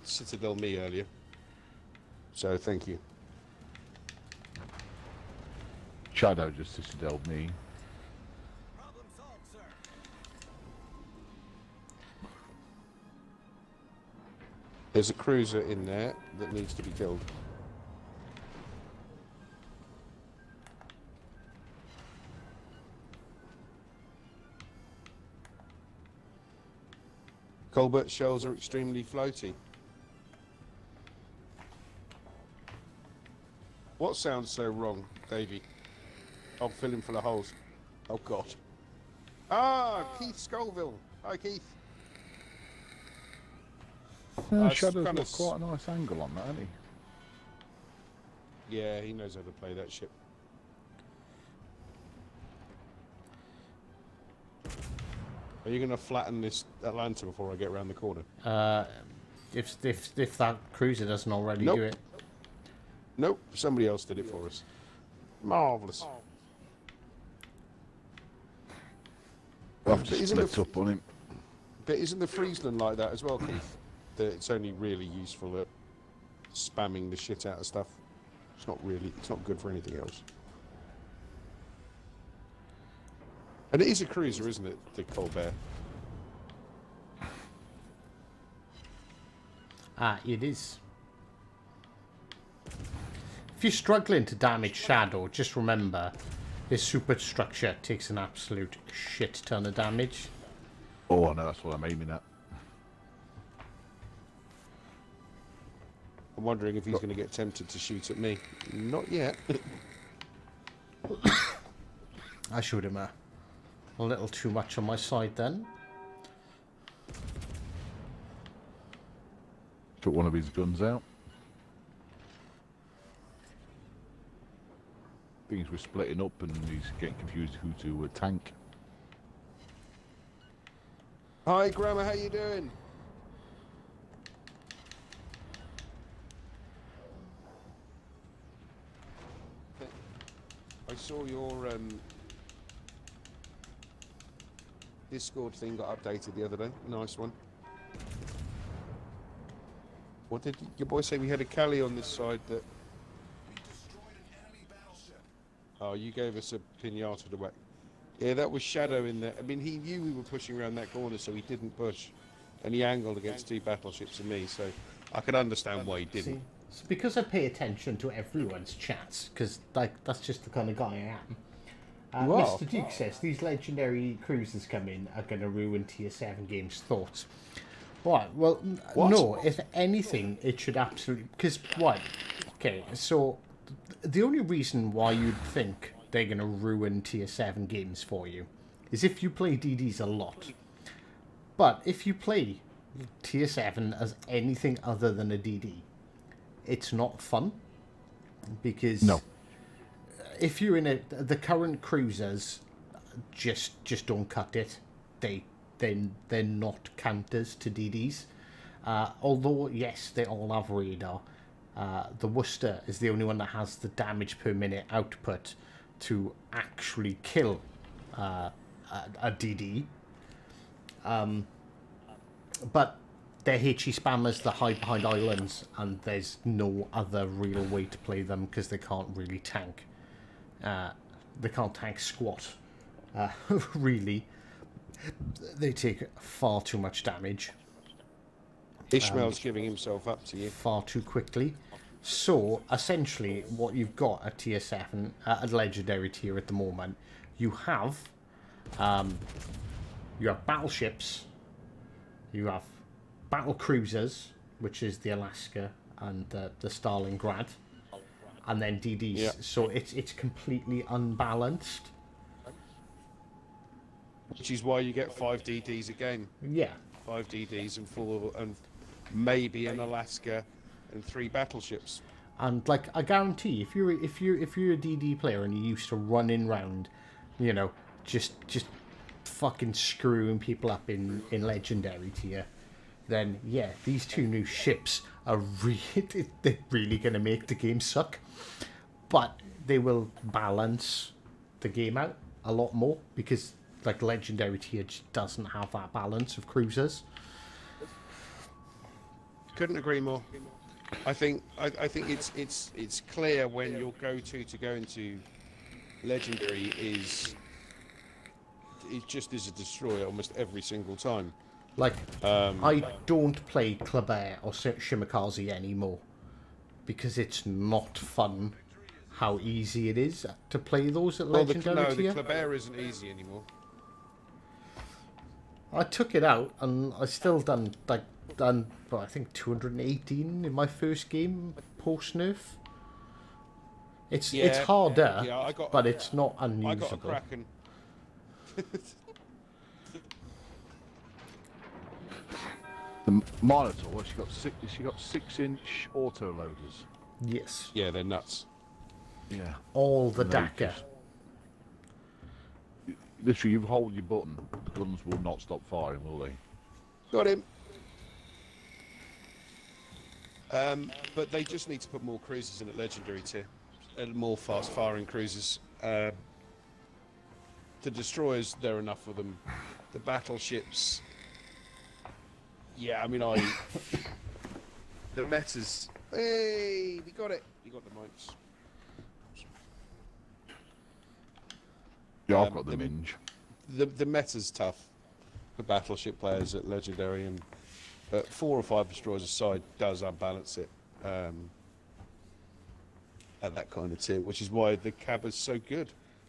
C: Citadel me earlier. So thank you.
D: Shadow just citadel me.
E: Problem solved, sir.
C: There's a cruiser in there that needs to be killed. Colbert shells are extremely floaty. What sounds so wrong, Davey? I'll fill in full of holes. Oh, God. Ah, Keith Scoville. Hi, Keith.
D: Shadow's
C: kinda
D: got quite a nice angle on that, hasn't he?
C: Yeah, he knows how to play that ship. Are you going to flatten this Atlanta before I get around the corner?
A: If that cruiser doesn't already
C: Nope.
A: do it.
C: Nope, somebody else did it for us. Marvellous.
D: We'll have to
C: But isn't
D: split
C: it-
D: up on him.
C: But isn't the Friesland like that as well, Keith? That it's only really useful at spamming the shit out of stuff. It's not good for anything else. And it is a cruiser, isn't it, the Colbert?
A: It is. If you're struggling to damage Shadow, just remember his superstructure takes an absolute shit ton of damage.
D: Oh, no, that's what I'm aiming at.
C: I'm wondering if he's going to get tempted to shoot at me. Not yet.
A: I showed him a little too much on my side then.
D: Took one of his guns out. Things were splitting up and he's getting confused who to tank.
C: Hi, Grandma, how you doing? I saw your Discord thing got updated the other day. Nice one. What did your boy say? We had a Cali on this side that... Oh, you gave us a pinata to whack. Yeah, that was Shadow in there. I mean, he knew we were pushing around that corner, so he didn't push. and he angled against 2 battleships and me, so I could understand why he didn't.
A: See, it's because I pay attention to everyone's chats, because that's just the kind of guy I am.
C: Wow.
A: Mr. Duke says these legendary cruisers coming are going to ruin Tier 7 games' thoughts. What? Well,
C: What?
A: no. If anything, it should absolutely. Because what? Okay, so the only reason why you'd think they're going to ruin Tier 7 games for you is if you play DDs a lot. But if you play Tier 7 as anything other than a DD, it's not fun. Because
D: No.
A: if you're in the current cruisers, just don't cut it. They're not counters to DDs. Although yes, they all have radar. The Worcester is the only one that has the damage per minute output to actually kill a DD. But they're HE spammers that hide behind islands, and there's no other real way to play them because they can't really tank. They can't tank squat. Really. They take far too much damage.
C: Ishmael's giving himself up to you.
A: Far too quickly. So, essentially, what you've got at Tier 7, at Legendary Tier at the moment, you have battleships, you have battle cruisers, which is the Alaska and the Stalingrad, and then DDs.
C: Yeah.
A: So it's completely unbalanced.
C: Which is why you get 5 DDs a game.
A: Yeah.
C: 5 DDs and 4 and maybe an Alaska and 3 battleships.
A: And like I guarantee, if you're a DD player and you're used to running round, you know, just fucking screwing people up in Legendary Tier, then yeah, these 2 new ships are they're really gonna make the game suck. But they will balance the game out a lot more because like Legendary Tier just doesn't have that balance of cruisers.
C: Couldn't agree more. I think it's clear when your go-to to go into Legendary is it just is a destroyer almost every single time.
A: Like, I don't play Kleber or Shimakaze anymore because it's not fun how easy it is to play those at Legendary Tier.
C: The Kleber isn't easy anymore.
A: I took it out and I still done I think 218 in my first game post nerf. It's harder, but it's not unusable.
C: I got a Kraken.
D: The Minotaur, she got 6-inch auto loaders.
A: Yes,
C: Yeah, they're nuts.
D: Yeah.
A: all the
D: And they
A: DACA.
D: just- Literally, you hold your button, the guns will not stop firing, will they?
C: Got him. But they just need to put more cruisers in at Legendary Tier. And more fast-firing cruisers. The destroyers, there are enough of them. The battleships... Yeah, I mean, the metas... Hey, we got it. We got the mics.
D: Yeah, I've got the minge.
C: The meta's tough for battleship players at Legendary, and 4 or 5 destroyers aside does unbalance it at that kind of tier, which is why the cab is so good.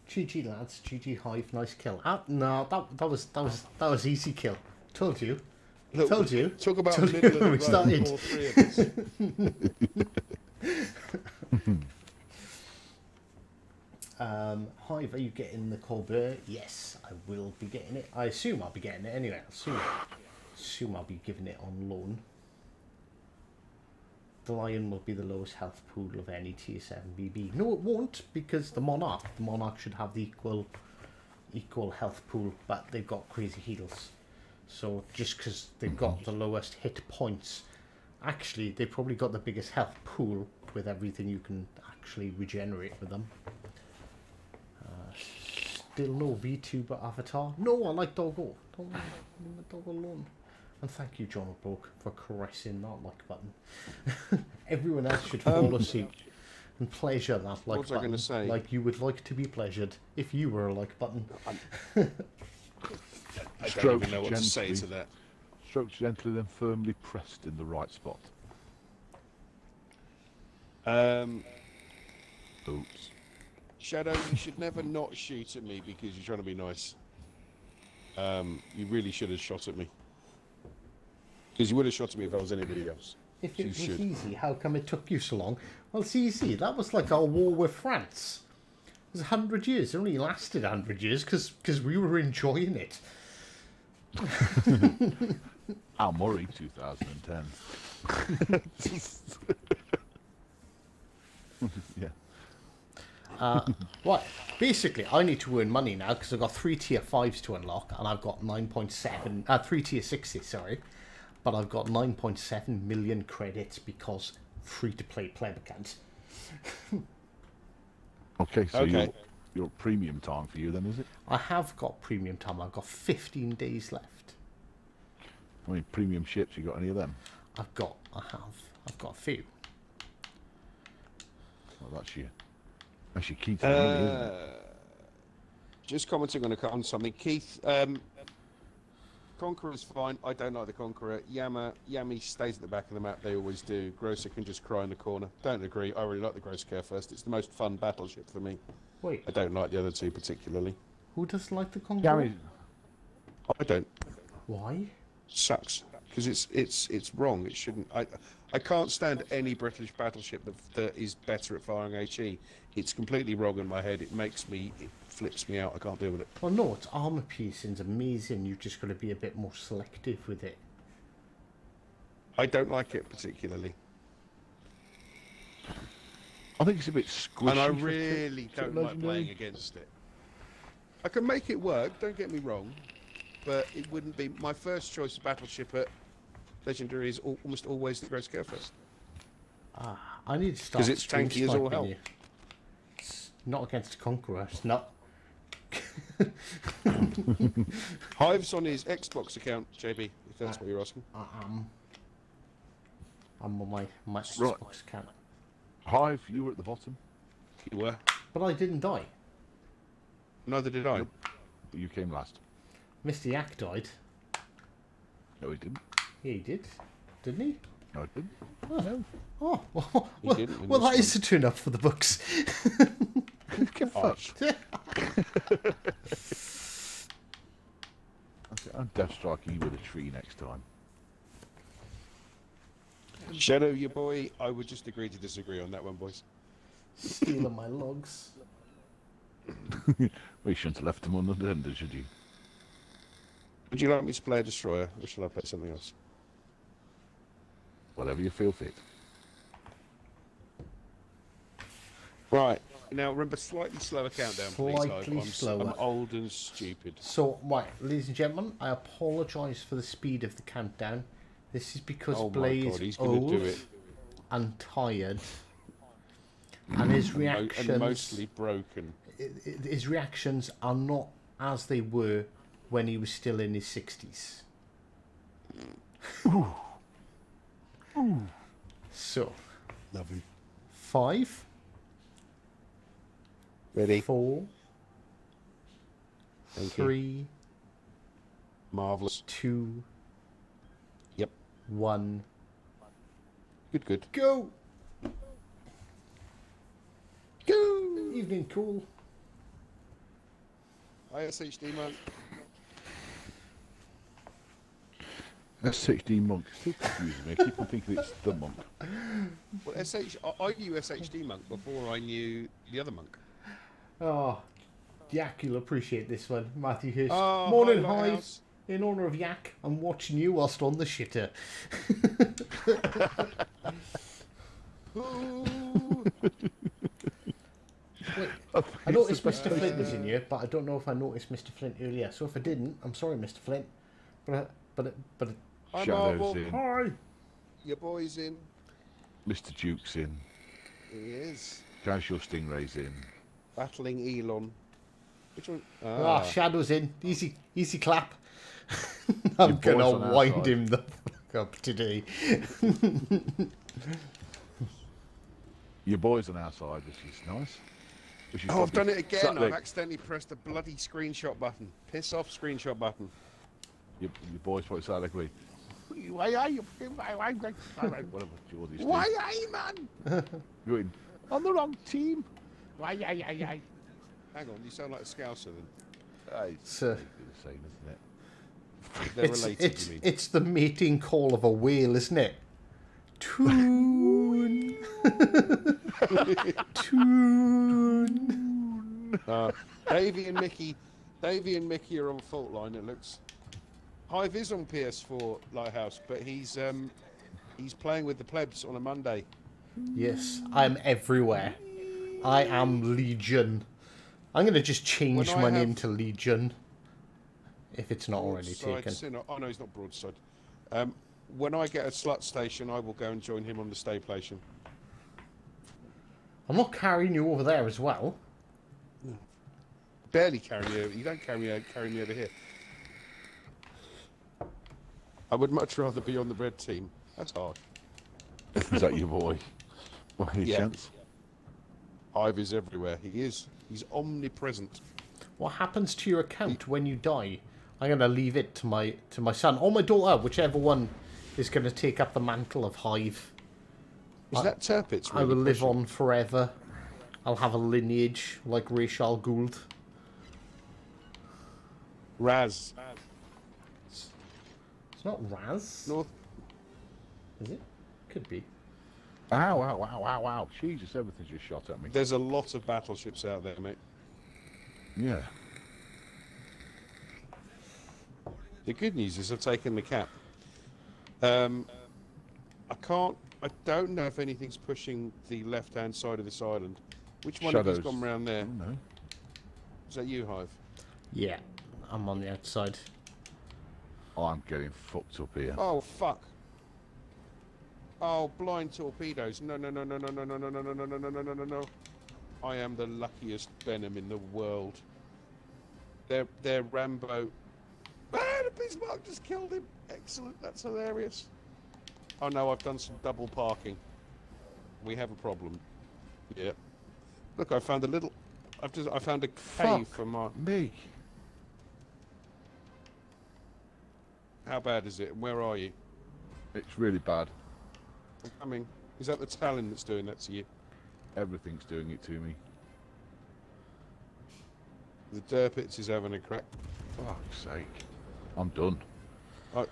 A: GG lads, GG Hive, nice kill. No, that was easy kill. Told you.
C: Look,
A: Told you.
C: Talk about
A: Told you
C: middle of the
A: when we
C: road,
A: started.
C: all 3 of us.
A: Hive, are you getting the Colbert? Yes, I will be getting it. I assume I'll be getting it anyway. Assume I'll be giving it on loan. The Lion will be the lowest health pool of any Tier 7 BB. No, it won't, because the Monarch should have the equal health pool, but they've got crazy heals. So just because they've got the lowest hit points, actually they've probably got the biggest health pool with everything you can actually regenerate with them. Still no V2 but Avatar. No, I like Doggo. Don't leave my dog alone. And thank you, John O'Brook, for caressing that like button. Everyone else should follow suit and pleasure that like
C: What was I
A: button,
C: gonna say?
A: like you would like to be pleasured if you were a like button.
C: I don't even know what to say to that.
D: Stroke gently, then firmly pressed in the right spot. Oops.
C: Shadow, you should never not shoot at me because you're trying to be nice. You really should have shot at me. Because you would have shot at me if I was anybody else.
A: If
C: So
A: it
C: you
A: was
C: should.
A: easy, how come it took you so long? Well, it's easy. That was like our war with France. It was 100 years. It only lasted 100 years because we were enjoying it.
D: Al Murray, 2010. Yeah.
A: Right, basically, I need to earn money now because I've got 3 tier 5s to unlock, and I've got 9.7, 3 tier 6s, sorry. But I've got 9.7 million credits because free-to-play pleb account.
D: Okay, so
C: Okay.
D: Your premium time for you then, is it?
A: I have got premium time. I've got 15 days left.
D: I mean, premium ships, you got any of them?
A: I've got a few.
D: Well, that's your key to money, isn't it?
C: Just commenting on something. Keith, Conqueror's fine. I don't like the Conqueror. Yami stays at the back of the map. They always do. Grosser can just cry in the corner. Don't agree. I really like the Gross Care first. It's the most fun battleship for me.
A: Wait,
C: I don't like the other two particularly.
A: who doesn't like the Conqueror?
D: Yami,
C: I don't.
A: Why?
C: Sucks. Because it's wrong. It shouldn't. I can't stand any British battleship that is better at firing HE. It's completely wrong in my head. It flips me out. I can't deal with it.
A: Well, no, its armor piercing's amazing. You've just got to be a bit more selective with it.
C: I don't like it particularly.
D: I think it's a bit squishy.
C: And I
D: for
C: really don't like
D: Legendary.
C: playing against it. I can make it work, don't get me wrong, but it wouldn't be my first choice of battleship at Legendary is almost always the Gross Care first.
A: I need to start
C: 'Cause it's
A: stream
C: tanky as all
A: sniping
C: hell.
A: you. It's not against Conqueror. It's not.
C: Hive's on his Xbox account, JB, if that's what you're asking.
A: I'm on my Xbox account.
D: Hive, you were at the bottom,
C: You were.
A: But I didn't die.
C: Neither did I.
D: but you came last.
A: Mr. Yak died.
D: No, he didn't.
A: Yeah, he did. Didn't he?
D: No, he didn't.
A: Oh,
C: He didn't in
A: well
C: this
A: that is a turn up for the books.
D: Get fucked. Okay, I'm death striking you with a tree next time.
C: Shadow, your boy, I would just agree to disagree on that one, boys.
A: Stealing my logs.
D: Well, you shouldn't have left them unattended, should you?
C: Would you like me to play a Destroyer, or shall I play something else?
D: Whatever you feel fit.
C: Right. Now, remember, slightly slower countdown, please. Hive.
A: Slightly slower.
C: I'm old and stupid.
A: So, right, ladies and gentlemen, I apologise for the speed of the countdown. This is because
C: Oh my
A: Blaze
C: God, he's going to do
A: old
C: it.
A: and tired, and his reactions
C: And mostly broken.
A: his reactions are not as they were when he was still in his 60s. So,
C: Lovely.
A: 5,
C: Ready?
A: 4,
C: Thank you.
A: 3,
C: Marvellous.
A: 2,
C: Yep.
A: 1,
C: Good.
A: go!
C: Go!
A: Evening, cool.
C: ISHD monk.
D: S16 monk. Still confusing me. I keep on thinking it's the monk.
C: Well, I knew SHD monk before I knew the other monk.
A: Oh, Yak, you'll appreciate this one. Matthew Hirst.
C: Oh,
A: Morning,
C: hi,
A: Hive.
C: Lighthouse.
A: In honour of Yak, I'm watching you whilst on the shitter.
C: Ooh.
A: Wait, I noticed Mr. Flint was in here, but I don't know if I noticed Mr. Flint earlier. So if I didn't, I'm sorry, Mr. Flint. But
C: Hi,
D: Shadow's
C: Marvel.
D: in.
A: hi.
C: Your boy's in.
D: Mr. Duke's in.
C: He is.
D: Casual Stingray's in.
C: Battling Elon. Which one?
A: Ah, Shadow's in. Easy clap. I'm
D: Your boy's
A: gonna
D: on our
A: wind
D: side.
A: him the fuck up today.
D: Your boy's on our side, which is nice. Which is
C: Oh, I've
D: probably
C: done it again.
D: Saturday.
C: I've accidentally pressed the bloody screenshot button. Piss off screenshot button.
D: Your boy's probably sat like me. Why are you? Whatever Geordie's
C: Why,
D: do.
C: aye, man?
D: You're in, on the wrong team.
C: Hang on, you sound like a Scouser then.
D: It's
A: So-
D: basically the same, isn't it?
C: They're
A: It's,
C: related,
A: it's,
C: you mean?
A: it's the mating call of a whale, isn't it? Toon. Toon.
C: Davey and Mickey are on fault line. It looks. Hive is on PS4 Lighthouse, but he's playing with the plebs on a Monday.
A: Yes, I'm everywhere. I am Legion. I'm going to just change
C: When I
A: my
C: have-
A: name to Legion. If it's not already
C: Broadside
A: taken.
C: Sinner. Oh no, he's not Broadside. When I get a slut station, I will go and join him on the stay station.
A: I'm not carrying you over there as well.
C: Barely carry you. You don't carry me over here. I would much rather be on the red team. That's hard.
D: Is that your boy? Well, any
C: Yeah.
D: chance?
C: Hive is everywhere. He is. He's omnipresent.
A: What happens to your account when you die? I'm going to leave it to my son or my daughter, whichever one is going to take up the mantle of Hive.
C: Is that Turpitz?
A: I will live on forever. I'll have a lineage like Rachel Gould.
C: Raz.
A: It's not Raz,
C: North.
A: is it? Could be.
D: Ow, ow, ow, ow, ow. Jesus, everything's just shot at me.
C: There's a lot of battleships out there, mate.
D: Yeah.
C: The good news is I've taken the cap. I don't know if anything's pushing the left-hand side of this island. Which one of
D: Shadows.
C: you's gone round there?
D: Oh, no.
C: Is that you, Hive?
A: Yeah, I'm on the outside.
D: I'm getting fucked up here.
C: Oh, fuck. Oh, blind torpedoes. No, no, no, no, no, no, no, no, no, no, no, no, no, no, no, no, no. I am the luckiest Benham in the world. They're Rambo. Ah, the Bismarck just killed him. Excellent. That's hilarious. Oh no, I've done some double parking. We have a problem. Yeah. Look, I found a little. I found a cave
D: Fuck
C: for my.
D: me.
C: How bad is it? And where are you?
D: It's really bad.
C: I'm coming. Is that the Talon that's doing that to you?
D: Everything's doing it to me.
C: The Derpitz is having a crack.
D: Fuck's sake. I'm done.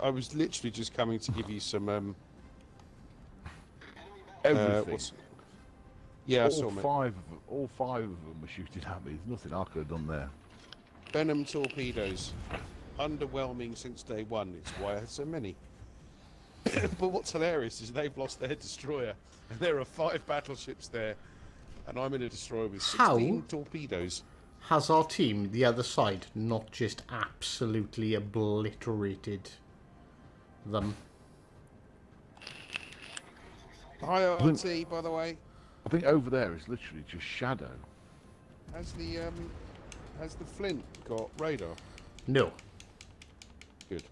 C: I was literally just coming to give you some.
D: Everything.
C: Yeah, I saw, mate.
D: All five of them were shooting at me. There's nothing I could have done there.
C: Benham torpedoes. Underwhelming since day one. It's why I had so many. But what's hilarious is they've lost their destroyer. And there are 5 battleships there. And I'm in a destroyer with 16 torpedoes.
A: Has our team, the other side, not just absolutely obliterated them?
C: Hi, RT, by the way.
D: I think over there is literally just shadow.
C: Has the Flint got radar?
A: No.
C: Good.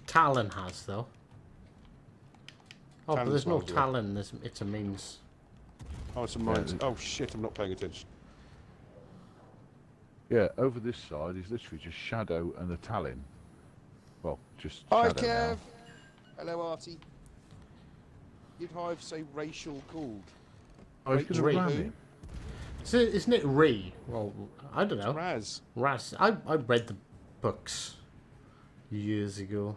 A: Talon has, though. Oh, but
C: Talon's
A: there's no
C: miles away.
A: Talon. It's a means.
C: Oh, some mines. Oh shit! I'm not paying attention.
D: Yeah, over this side is literally just shadow and the Talon. Well, just
C: Hi,
D: shadow
C: Kev.
D: now.
C: Hello, Artie. Did Hive say racial Gould?
D: Oh, he's gonna
A: Ray
D: ram
C: who?
D: him.
A: So, isn't it Ray? Well, I don't know.
C: Raz.
A: Raz. I read the books years ago.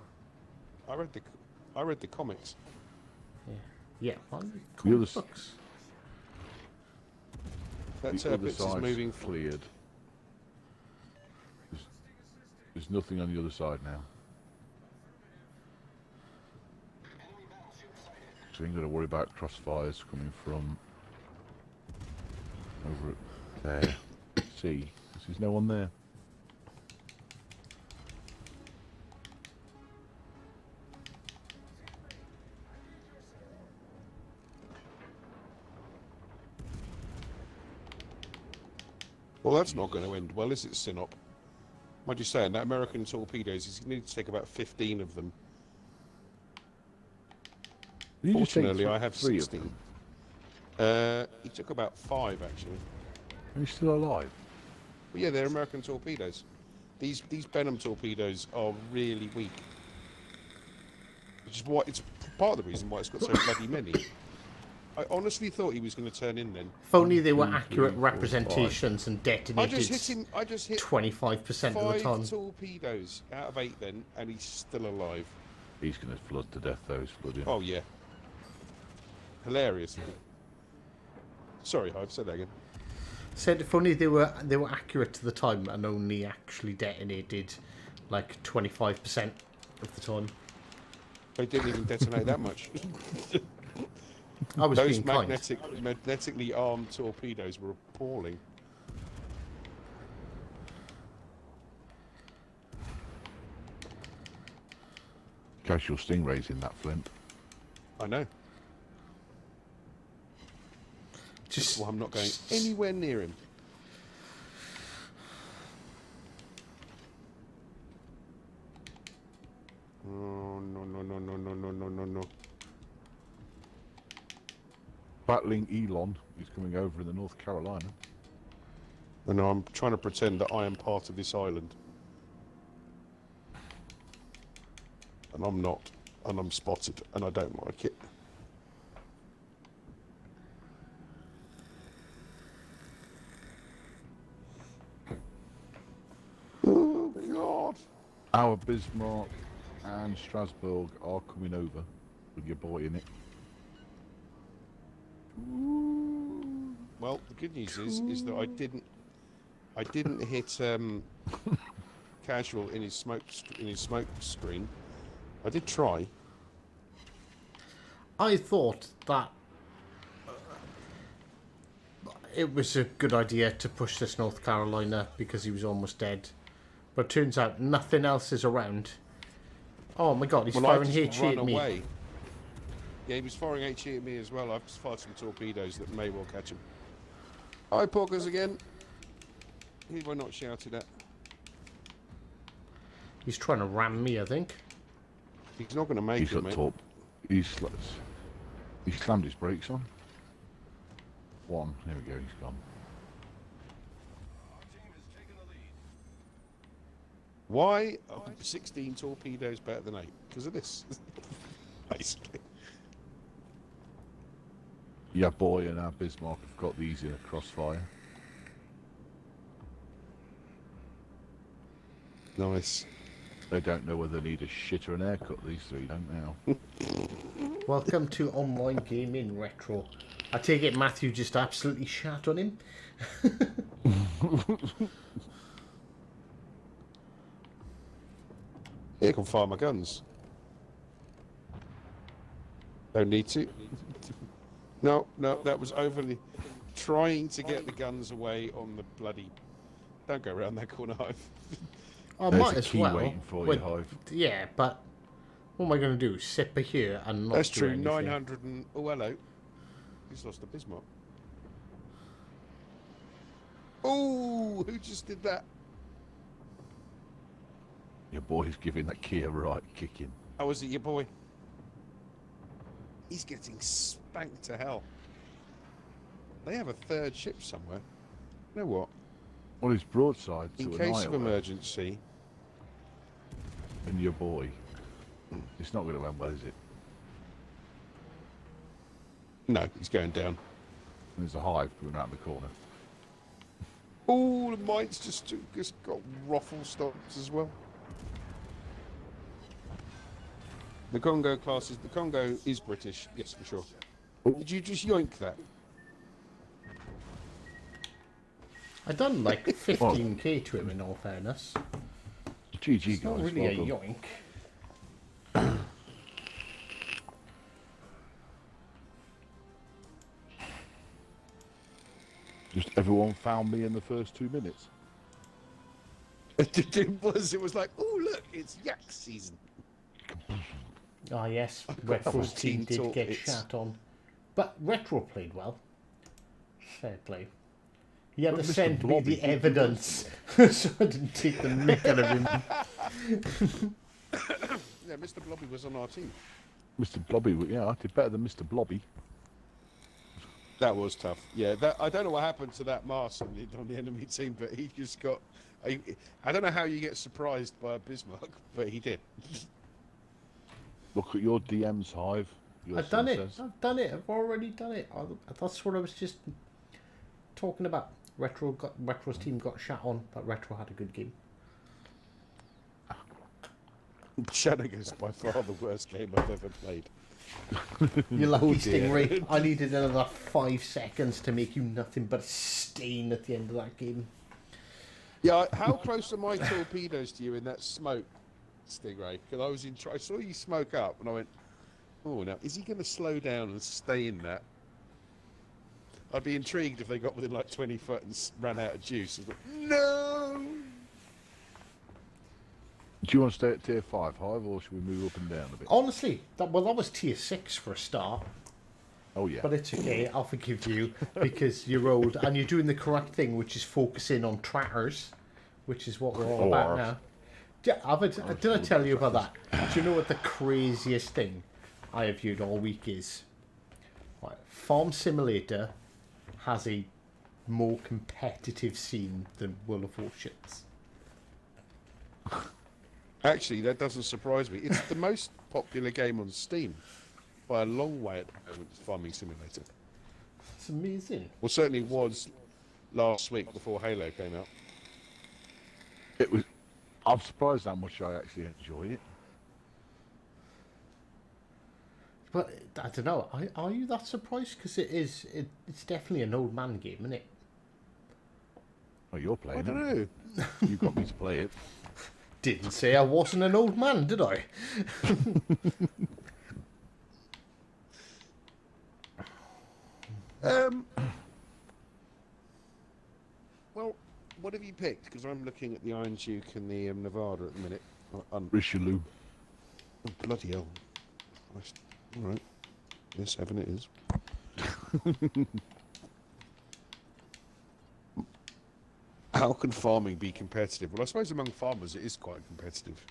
C: I read the comics.
A: Yeah. Well,
D: The other
A: books.
C: That
D: The other
C: Turpitz is
D: side's
C: moving.
D: cleared. There's nothing on the other side now. So you ain't got to worry about crossfires coming from over there. See, there's no one there.
C: Well, that's not going to end well, is it, Sinop? Mind you saying, that American torpedoes, he's going to need to take about 15 of them.
D: Did you just take
C: Fortunately, I have
D: three of
C: 16.
D: them?
C: He took about 5, actually.
D: And he's still alive.
C: But yeah, they're American torpedoes. These Venom torpedoes are really weak. Which is why it's part of the reason why it's got so bloody many. I honestly thought he was going to turn in then.
A: If only they were
D: 1, 2,
A: accurate
D: 3, 4, 5.
A: representations and detonated
C: I just hit
A: 25% of the
C: 5
A: time.
C: torpedoes out of 8 then, and he's still alive.
D: He's going to flood to death, those flooding.
C: Oh yeah. Hilarious. Sorry, I've said that again.
A: Said if only they were accurate to the time and only actually detonated like 25% of the time.
C: They didn't even detonate that much.
A: I was
C: Those
A: being kind.
C: magnetically armed torpedoes were appalling.
D: Casual stingrays in that Flint.
C: I know.
A: Just
C: Well, I'm not going anywhere near him. Oh, no.
D: Battling Elon, who's coming over in the North Carolina.
C: And I'm trying to pretend that I am part of this island. And I'm not. And I'm spotted. And I don't like it. Oh, God.
D: Our Bismarck and Strasbourg are coming over with your boy in it.
C: Well, the good news is that I didn't hit Casual in his smoke screen. I did try.
A: I thought that it was a good idea to push this North Carolina because he was almost dead. But it turns out nothing else is around. Oh my god, he's firing HE at me.
C: Away. Yeah, he was firing HE at me as well. I've just fired some torpedoes that may well catch him. Hi, Porkers again. Who have I not shouted at?
A: He's trying to ram me, I think.
C: He's not going to make
D: He's
C: it,
D: got
C: mate.
D: top. He's slammed his brakes on. One. There we go. He's gone.
E: Our team is taking the lead.
C: Why are 16 torpedoes better than 8? Because of this. Basically.
D: Yeah, boy, and our Bismarck have got these in a crossfire.
C: Nice.
D: They don't know whether they need a shit or an haircut, these three don't now.
A: Welcome to Online Gaming Retro. I take it Matthew just absolutely shat on him.
C: Here, I can fire my guns. Don't need to. No, that was overly trying to get the guns away on the bloody. Don't go around that corner, Hive.
A: I
D: There's
A: might
D: a
A: as
D: key
A: well.
D: waiting for
A: Wait,
D: you, Hive.
A: yeah, but what am I going to do? Sit here and not
C: That's
A: do
C: true.
A: anything?
C: 900 and oh hello. He's lost a Bismarck. Oh, who just did that?
D: Your boy's giving that key a right kicking.
C: Oh, was it your boy? He's getting spanked to hell. They have a third ship somewhere. You know what?
D: Well, his broadside to
C: In
D: an
C: case of
D: Iowa
C: emergency,
D: and your boy. It's not going to end well, is it?
C: no, he's going down.
D: There's a Hive coming around the corner.
C: Oh, the mine's just got ruffle stops as well. The Congo class is the Congo is British, yes for sure. Did you just yoink that?
A: I done like 15k to him in all fairness.
D: GG,
A: It's not
D: guys.
A: really
D: well
A: a
D: done.
A: yoink.
D: Just everyone found me in the first 2 minutes.
C: It was like, oh look, it's yak season.
A: Ah yes,
C: got
A: Retro's
C: 14
A: team did get
C: torpedoes.
A: shat on. But Retro played well. Fair play. He had
D: But
A: to
D: Mr.
A: send me
D: Blobby
A: the
D: did
A: evidence so I didn't take the mick out of him.
C: Yeah, Mr. Blobby was on our team.
D: Mr. Blobby, yeah, I did better than Mr. Blobby.
C: That was tough. Yeah, that I don't know what happened to that Mars on the enemy team, but he just got I don't know how you get surprised by a Bismarck, but he did.
D: Look at your DMs, Hive. Your
A: I've done
D: son
A: it.
D: says.
A: I've done it. I've already done it. That's what I was just talking about. Retro's team got shot on, but Retro had a good game.
C: Shadow's by far the worst game I've ever played.
A: You lucky
C: Oh, dear.
A: Stingray. I needed another 5 seconds to make you nothing but a stain at the end of that game.
C: Yeah, how close are my torpedoes to you in that smoke, Stingray? Because I saw you smoke up, and I went, "Oh, now is he going to slow down and stay in that?" I'd be intrigued if they got within like 20 foot and ran out of juice. I was like, no.
D: Do you want to stay at tier 5, Hive, or should we move up and down a bit?
A: Honestly, that was tier 6 for a start.
D: Oh, yeah.
A: But it's okay, I'll forgive you because you're old and you're doing the correct thing, which is focusing on trackers, which is what we're all about now. Yeah, did I tell you about that? Do you know what the craziest thing I have viewed all week is? Right, Farm Simulator has a more competitive scene than World of Warships.
C: Actually, that doesn't surprise me. It's the most popular game on Steam by a long way at the moment, Farming Simulator.
A: It's amazing.
C: Well, certainly was last week before Halo came out.
D: It was. I'm surprised how much I actually enjoy it.
A: But I don't know. Are you that surprised? Because it's definitely an old man game, isn't it?
D: Oh, you're playing
C: I
D: it.
C: don't know.
D: You got me to play it.
A: Didn't say I wasn't an old man, did I?
C: Well, what have you picked? Because I'm looking at the Iron Duke and the Nevada at the minute.
D: Richelieu.
C: Oh, bloody hell. Christ. All right. Yes, Evan, it is. How can farming be competitive? Well, I suppose among farmers it is quite competitive.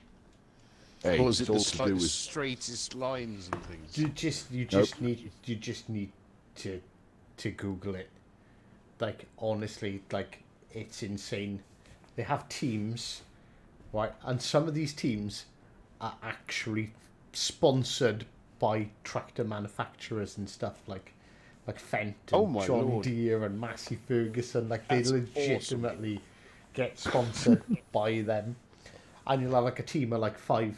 D: Hey,
C: Or is
D: it's
C: it
D: all
C: the
D: to do with.
C: straightest lines and things?
A: You just need to Google it. Like honestly, like it's insane. They have teams, right? And some of these teams are actually sponsored by tractor manufacturers and stuff like Fendt
C: Oh
A: and
C: my
A: John
C: Lord.
A: Deere and Massey Ferguson. Like they
C: That's
A: legitimately get sponsored by them. And you'll have like a team of like five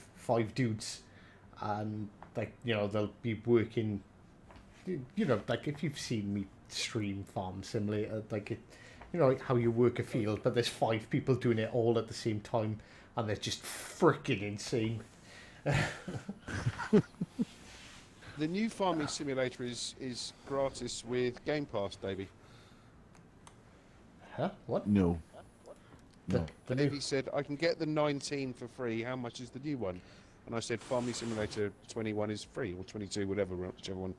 A: dudes, and like they'll be working. Like if you've seen me stream Farm Simulator, like it, like how you work a field, but there's 5 people doing it all at the same time, and they're just freaking insane.
C: The new farming simulator is gratis with Game Pass, Davey.
A: Huh? What?
D: No. No.
A: The new,
C: Davey said, I can get the 19 for free. How much is the new one? And I said, Farming Simulator 21 is free, or 22, whichever one.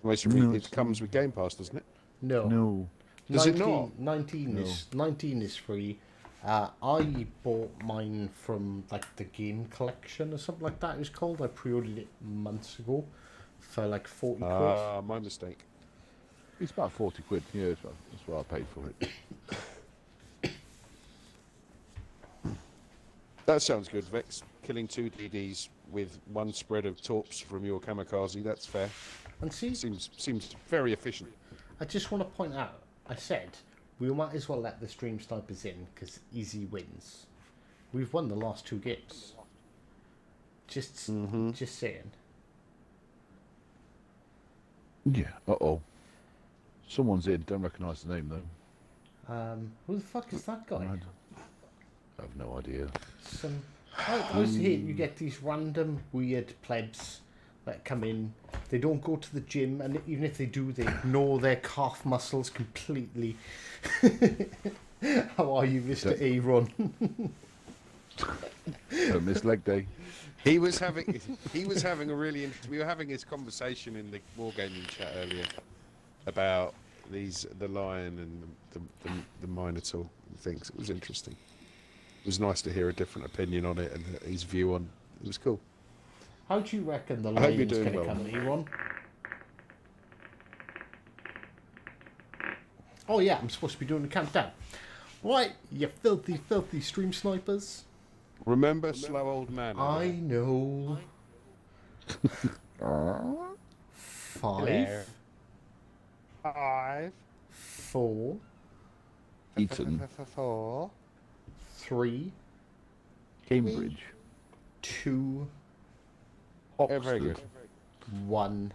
C: Most of
D: No,
C: it comes with Game Pass, doesn't it?
A: no.
D: No.
C: Does it
A: 19
C: not?
A: 19 is free. I bought mine from like the game collection or something like that it was called. I pre-ordered it months ago for like 40 quid.
C: Ah, my mistake.
D: It's about 40 quid. Yeah, that's what I paid for it.
C: That sounds good, Vex. Killing 2 DDs with 1 spread of torps from your kamikaze, that's fair.
A: And see,
C: Seems very efficient.
A: I just want to point out, I said we might as well let the stream snipers in because easy wins. We've won the last 2 games. Just saying.
D: Yeah. Uh-oh. Someone's in. Don't recognise the name, though.
A: Who the fuck is that guy?
D: I have no idea.
A: I always hate you get these random weird plebs that come in. They don't go to the gym, and even if they do, they ignore their calf muscles completely. How are you, Mr. Aaron?
D: Don't miss leg day.
C: He was having a really interesting. We were having this conversation in the wargaming chat earlier about the lion and the minotaur and things. It was interesting. It was nice to hear a different opinion on it and his view on. It was cool.
A: How do you reckon the
C: I hope you're
A: lion's
C: doing
A: going to
C: well.
A: come, Aaron? Oh yeah, I'm supposed to be doing the countdown. Right, you filthy, filthy stream snipers.
C: Remember, slow old man.
A: I know. 5,
C: 5,
A: 4,
D: Eton,
C: 4.
A: 3,
D: Cambridge,
A: 2,
C: Yeah, very
D: Oxford.
C: good.
A: 1.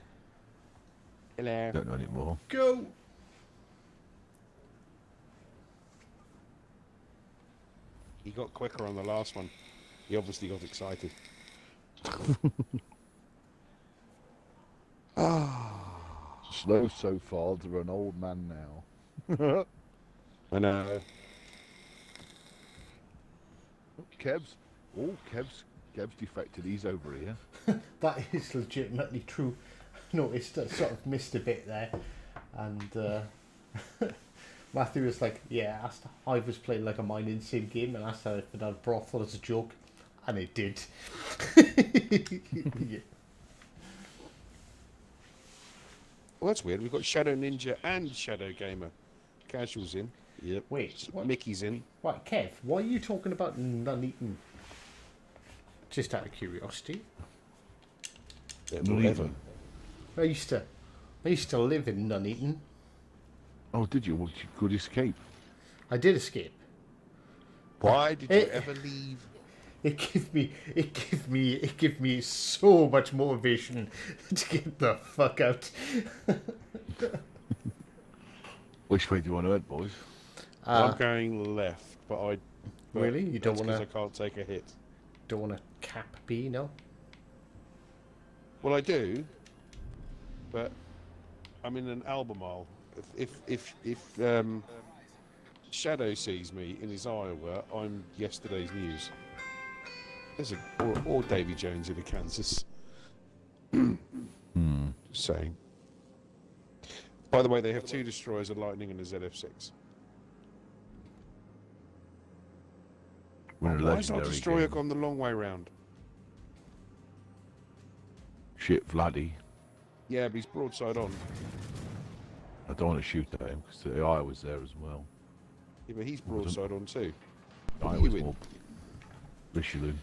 C: Hello.
D: Don't know anymore.
A: Go!
C: He got quicker on the last one. He obviously got excited.
D: Slow so far to an old man now.
C: I know.
D: Kev's. Oh, Kev's defected. He's over here.
A: That is legitimately true. I noticed I sort of missed a bit there. And Matthew was like, yeah, asked I was playing like a mining sim game and asked her if it had brothel as a joke. And it did. Yeah.
C: Well, that's weird. We've got Shadow Ninja and Shadow Gamer. Casuals in. Yep.
A: Wait, what?
C: Mickey's in.
A: Right, Kev, why are you talking about Nuneaton? Just out of curiosity.
D: Nuneaton.
A: I used to live in Nuneaton.
D: Oh, did you? Well, good escape.
A: I did escape.
C: Why did you
A: Eh.
C: ever leave?
A: It gave me so much motivation to get the fuck out.
D: Which way do you want to head, boys?
C: I'm going left, but
A: Really? You don't
C: that's 'cause
A: wanna-
C: I can't take a hit.
A: Don't want to cap B, no?
C: Well, I do, but I'm in an Albemarle. If Shadow sees me in his Iowa, I'm yesterday's news. Or Davy Jones in a Kansas. Just saying. By the way, they have 2 destroyers, a Lightning and a ZF6.
D: We're in a
C: Why is our
D: legendary
C: destroyer
D: game.
C: gone the long way round?
D: Shit, Vladdy.
C: Yeah, but he's broadside on.
D: I don't want to shoot at him because the eye was there as well.
C: Yeah, but he's broadside on too.
D: I
C: you
D: was
C: in?
D: more Richelieu.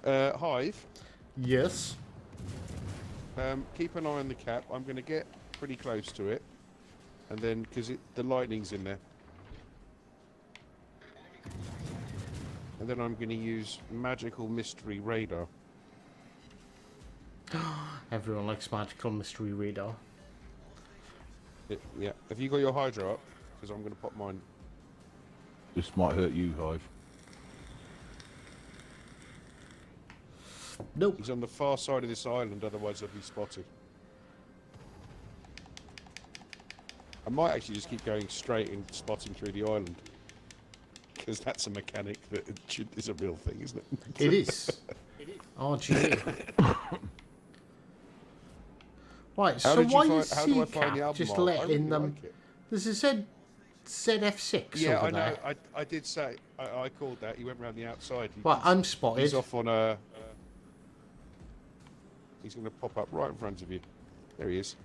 C: Hive,
A: Yes.
C: keep an eye on the cap. I'm going to get pretty close to it. And then, because the lightning's in there. And then I'm going to use magical mystery radar.
A: Everyone likes magical mystery radar.
C: Yeah. Have you got your Hydra up? Because I'm going to pop mine.
D: This might hurt you, Hive.
A: Nope.
C: He's on the far side of this island, otherwise I'll be spotted. I might actually just keep going straight and spotting through the island. Because that's a mechanic that is a real thing, isn't it?
A: It is. RGA. Right,
C: How
A: so
C: did you
A: why
C: find-
A: is
C: how do I find the
A: CCAP
C: album
A: just
C: art? I
A: letting
C: really
A: them...
C: like it.
A: There's a ZF6
C: Yeah,
A: over
C: I know.
A: there.
C: I did say I called that. He went round the outside.
A: Right, I'm spotted.
C: He's off on a. He's going to pop up right in front of you. There he is.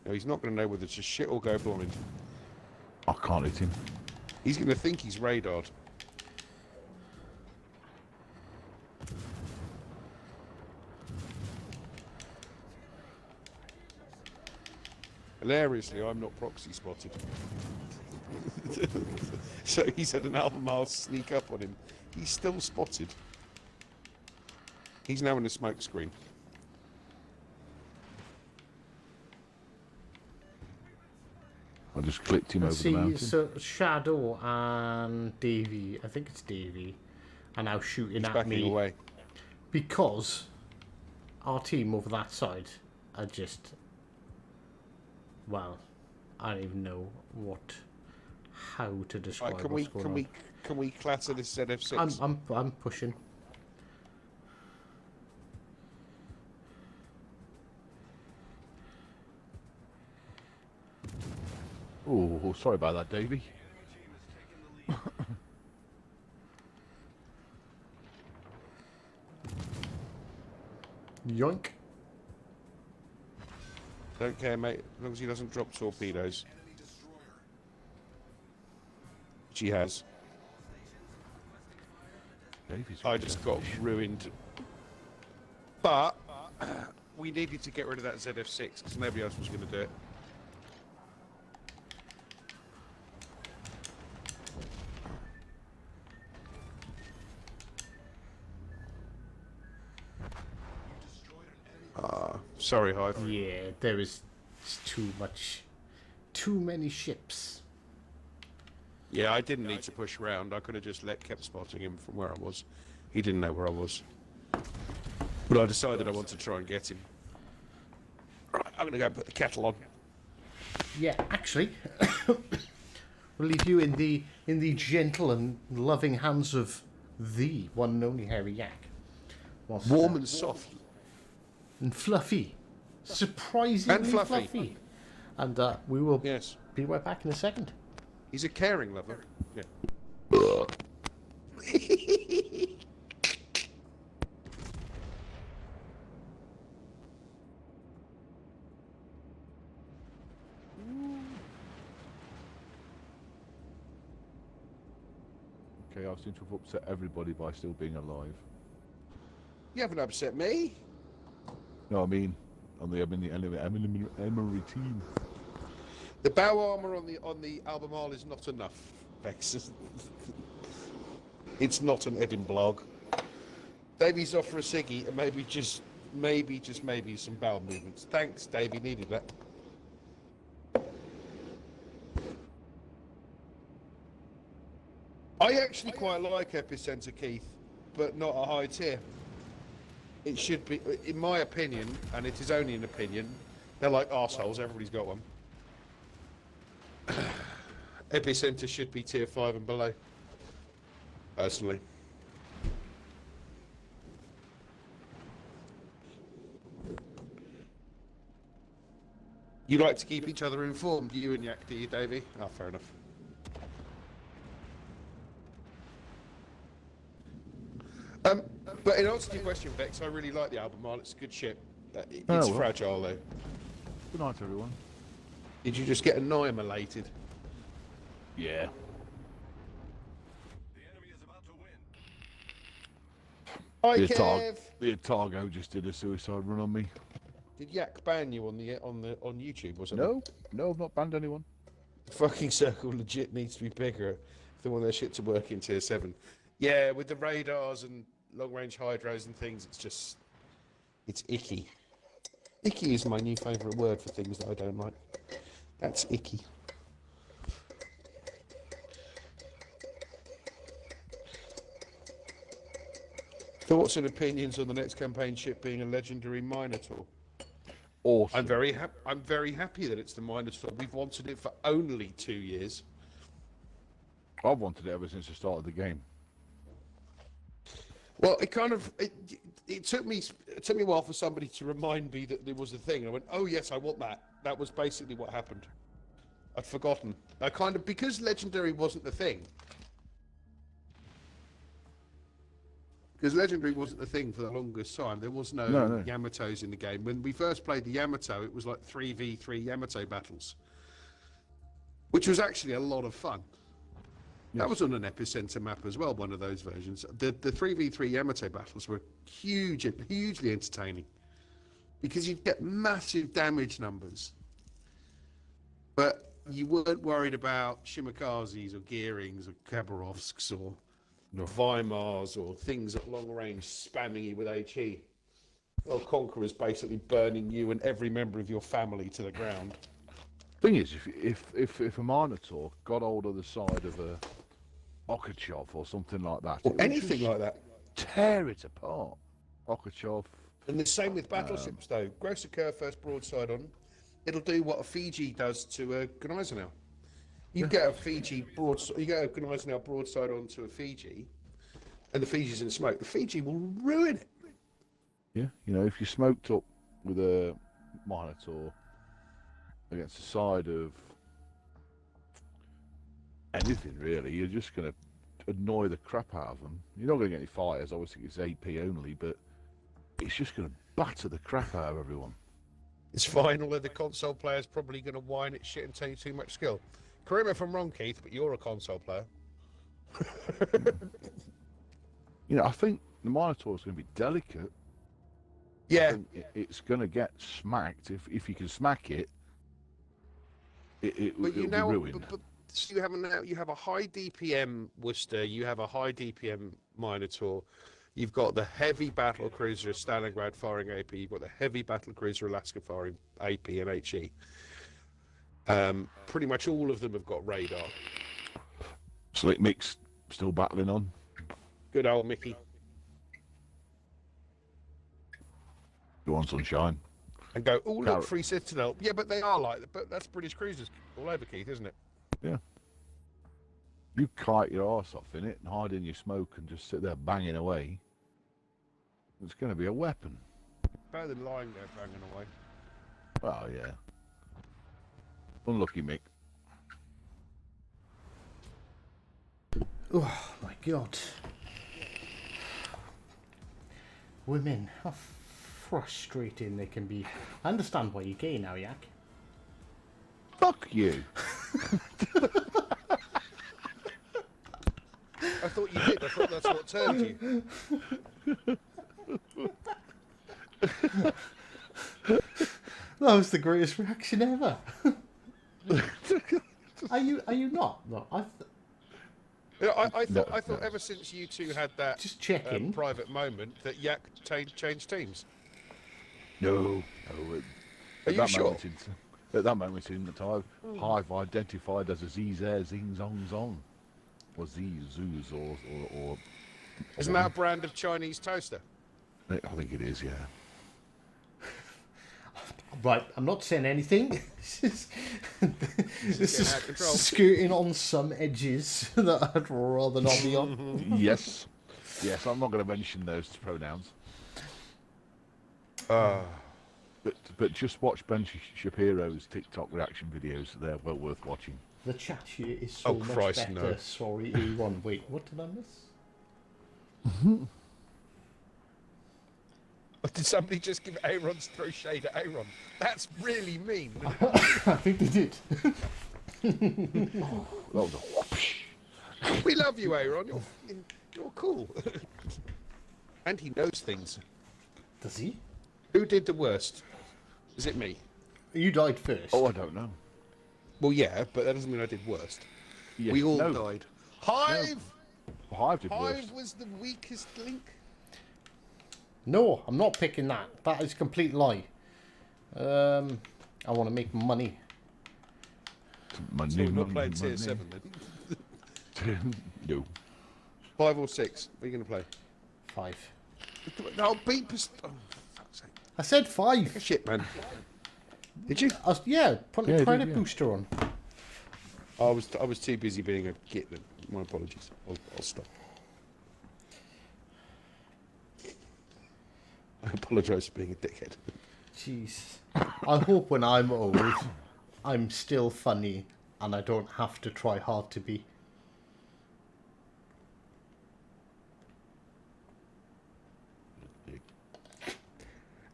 C: No, he's not going to know whether it's a shit or go blind.
D: I can't hit him.
C: He's going to think he's radared. Hilariously, I'm not proxy spotted. So he's had an Albemarle sneak up on him. He's still spotted. He's now in a smoke screen.
D: I just clicked him over the
A: See,
D: mountain.
A: so Shadow and Davy, I think it's Davy, are now shooting
C: He's
A: at
C: backing
A: me
C: away.
A: because our team over that side are just, well, I don't even know how to describe
C: Right, can
A: what's going on.
C: can we clatter this ZF6?
A: I'm pushing.
D: Oh, sorry about that, Davey.
A: Yoink.
C: Don't care, mate. As long as he doesn't drop torpedoes.
E: Enemy destroyer
C: She has.
D: Davy's
C: I just got ruined. But we needed to get rid of that ZF6 because nobody else was going to do it. Sorry, Hive.
A: Yeah, there is too many ships.
C: Yeah, I didn't need to push around. I could have just kept spotting him from where I was. He didn't know where I was. But I decided I wanted to try and get him. Right, I'm going to go put the kettle on.
A: Yeah, actually, we'll leave you in the gentle and loving hands of the one and only Harry Yak. Whilst,
C: Warm and soft.
A: and fluffy, surprisingly
C: And fluffy.
A: fluffy. And we will
C: Yes.
A: be right back in a second.
C: He's a caring lover. Yeah.
D: Okay, I seem to have upset everybody by still being alive.
C: You haven't upset me.
D: No, I mean, I'm in the Emery team.
C: The bow armor on the Albemarle is not enough, Vex. It's not an Edin blog. Davy's off for a ciggy and maybe some bow movements. Thanks, Davy. Needed that. I actually quite like Epicenter, Keith, but not a high tier. It should be, in my opinion, and it is only an opinion, they're like arseholes, everybody's got one. Epicenter should be tier 5 and below, personally. You like to keep each other informed, you and Yak, do you, Davey? Oh, fair enough. But in answer to your question, Vex, I really like the Albemarle. It's a good ship. It's fragile, though.
D: Good night, everyone.
C: Did you just get annihilated?
D: Yeah.
E: The enemy is about to win.
C: Hi, Kev.
D: The Targo just did a suicide run on me.
C: Did Yak ban you on YouTube or something?
D: No, I've not banned anyone.
C: The fucking circle legit needs to be bigger if they want their shit to work in tier 7. Yeah, with the radars and long-range hydros and things, it's icky. Icky is my new favourite word for things that I don't like. That's icky. Thoughts and opinions on the next campaign ship being a legendary Minotaur?
D: Awesome.
C: I'm very happy that it's the Minotaur. We've wanted it for only 2 years.
D: I've wanted it ever since the start of the game.
C: Well, it took me a while for somebody to remind me that there was a thing. And I went, oh yes, I want that. That was basically what happened. I'd forgotten. Because legendary wasn't the thing. Because legendary wasn't the thing for the longest time. There was no Yamatos in the game. When we first played the Yamato, it was like 3v3 Yamato battles, which was actually a lot of fun. That was on an Epicenter map as well, one of those versions. The 3v3 Yamato battles were hugely entertaining because you'd get massive damage numbers. But you weren't worried about Shimikazes or Gearings or Khabarovsks or Weimars or things at long range spamming you with HE. Well, Conqueror's basically burning you and every member of your family to the ground.
D: Thing is, if a Minotaur got hold of the side of a Okachov or something like that,
C: Or anything like that.
D: tear it apart. Okachov.
C: And the same with battleships, though. Gross occur first broadside on, it'll do what a Fiji does to a Gneisenau. You get a Fiji broadside, you get a Gneisenau broadside onto a Fiji, and the Fiji's in smoke. The Fiji will ruin it.
D: Yeah, if you smoked up with a Minotaur against the side of anything really, you're just going to annoy the crap out of them. You're not going to get any fires, obviously it's AP only, but it's just going to batter the crap out of everyone.
C: It's fine, although the console player's probably going to whine at shit and tell you too much skill. Correct me if I'm wrong, Keith, but you're a console player.
D: You know, I think the Minotaur is going to be delicate. I
C: Yeah,
D: think it's going to get smacked. If you can smack it, it'll
C: but you
D: be
C: now,
D: ruined.
C: but so you have a high DPM Worcester, you have a high DPM Minotaur, you've got the heavy battle cruiser Stalingrad firing AP, you've got the heavy battle cruiser Alaska firing AP and HE. Pretty much all of them have got radar.
D: Slick Mix still battling on.
C: Good old Mickey.
D: Go on, sunshine.
C: And go, oh look,
D: Carrot.
C: Free Citadel. Yeah, but they are like that. But that's British cruisers all over, Keith, isn't it?
D: Yeah. You kite your arse off in it and hide in your smoke and just sit there banging away. It's going to be a weapon.
C: Better than lying there banging away.
D: Oh, yeah. Unlucky Mick.
A: Oh my god. Women, how frustrating they can be. I understand why you're gay now, Yak.
D: Fuck you.
C: I thought you did. I thought that's what turned you.
A: That was the greatest reaction ever. Are you not? No,
C: You know, I
D: No,
C: thought
D: no.
C: ever since you two had that
A: just checking.
C: private moment that Yak changed teams.
D: No.
C: Are you sure?
D: At that moment in time, Hive identified as a Zzer Zing Zong Zong. Or Z Zoos or
C: Isn't that a brand of Chinese toaster?
D: I think it is, yeah.
A: Right, I'm not saying anything. This
C: getting
A: is
C: out of control.
A: skirting on some edges that I'd rather not be on.
D: Yes. Yes, I'm not going to mention those pronouns. But just watch Ben Shapiro's TikTok reaction videos. They're well worth watching.
A: The chat here is so
C: Oh,
A: much
C: Christ,
A: better.
C: no.
A: Sorry, A1. Wait, what did I miss?
C: Did somebody just give Aaron's throw shade at Aaron? That's really mean.
A: I think they did.
D: That was a whoosh.
C: We love you, Aaron. You're cool. And he knows things.
A: Does he?
C: Who did the worst? Is it me?
A: You died first.
D: Oh, I don't know.
C: Well, yeah, but that doesn't mean I did worst.
D: Yes,
C: We all
D: no.
C: died. Hive!
D: Hive did
C: Hive
D: worse.
C: was the weakest link.
A: No, I'm not picking that. That is a complete lie. I want to make money.
D: Money,
C: So we're not
D: money,
C: playing tier
D: money.
C: 7 then.
D: No.
C: 5 or 6? What are you going to play?
A: 5.
C: No, beat... Oh, fuck's sake.
A: I said 5.
C: Shit, man. Did you?
A: Yeah, put
D: Yeah,
A: the
D: I
A: credit
D: did, yeah.
A: booster on.
C: I was too busy being a git. My apologies. I'll stop. I apologise for being a dickhead.
A: Jeez. I hope when I'm old, I'm still funny and I don't have to try hard to be.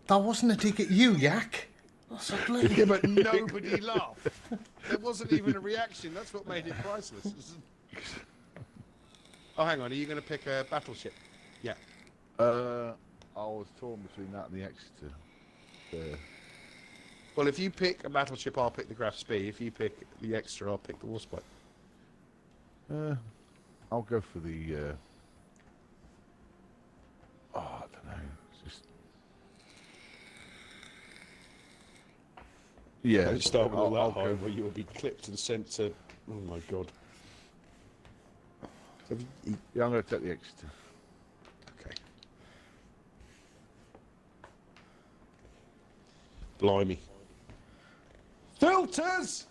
A: That wasn't a dig at you, Yak. That's ugly.
C: Yeah, but nobody laughed. There wasn't even a reaction. That's what made it priceless. Oh, hang on. Are you going to pick a battleship? Yeah.
D: I was torn between that and the Exeter.
C: Well, if you pick a battleship, I'll pick the Graf Spee. If you pick the Extra, I'll pick the Warspite.
D: I'll go for the. I don't know. It's just. Yeah.
C: Don't start with all
D: I'll
C: that high
D: go-
C: where you will be clipped and sent to... Oh, my God.
D: Yeah, I'm going to take the Exeter.
C: Okay. Blimey. Filters!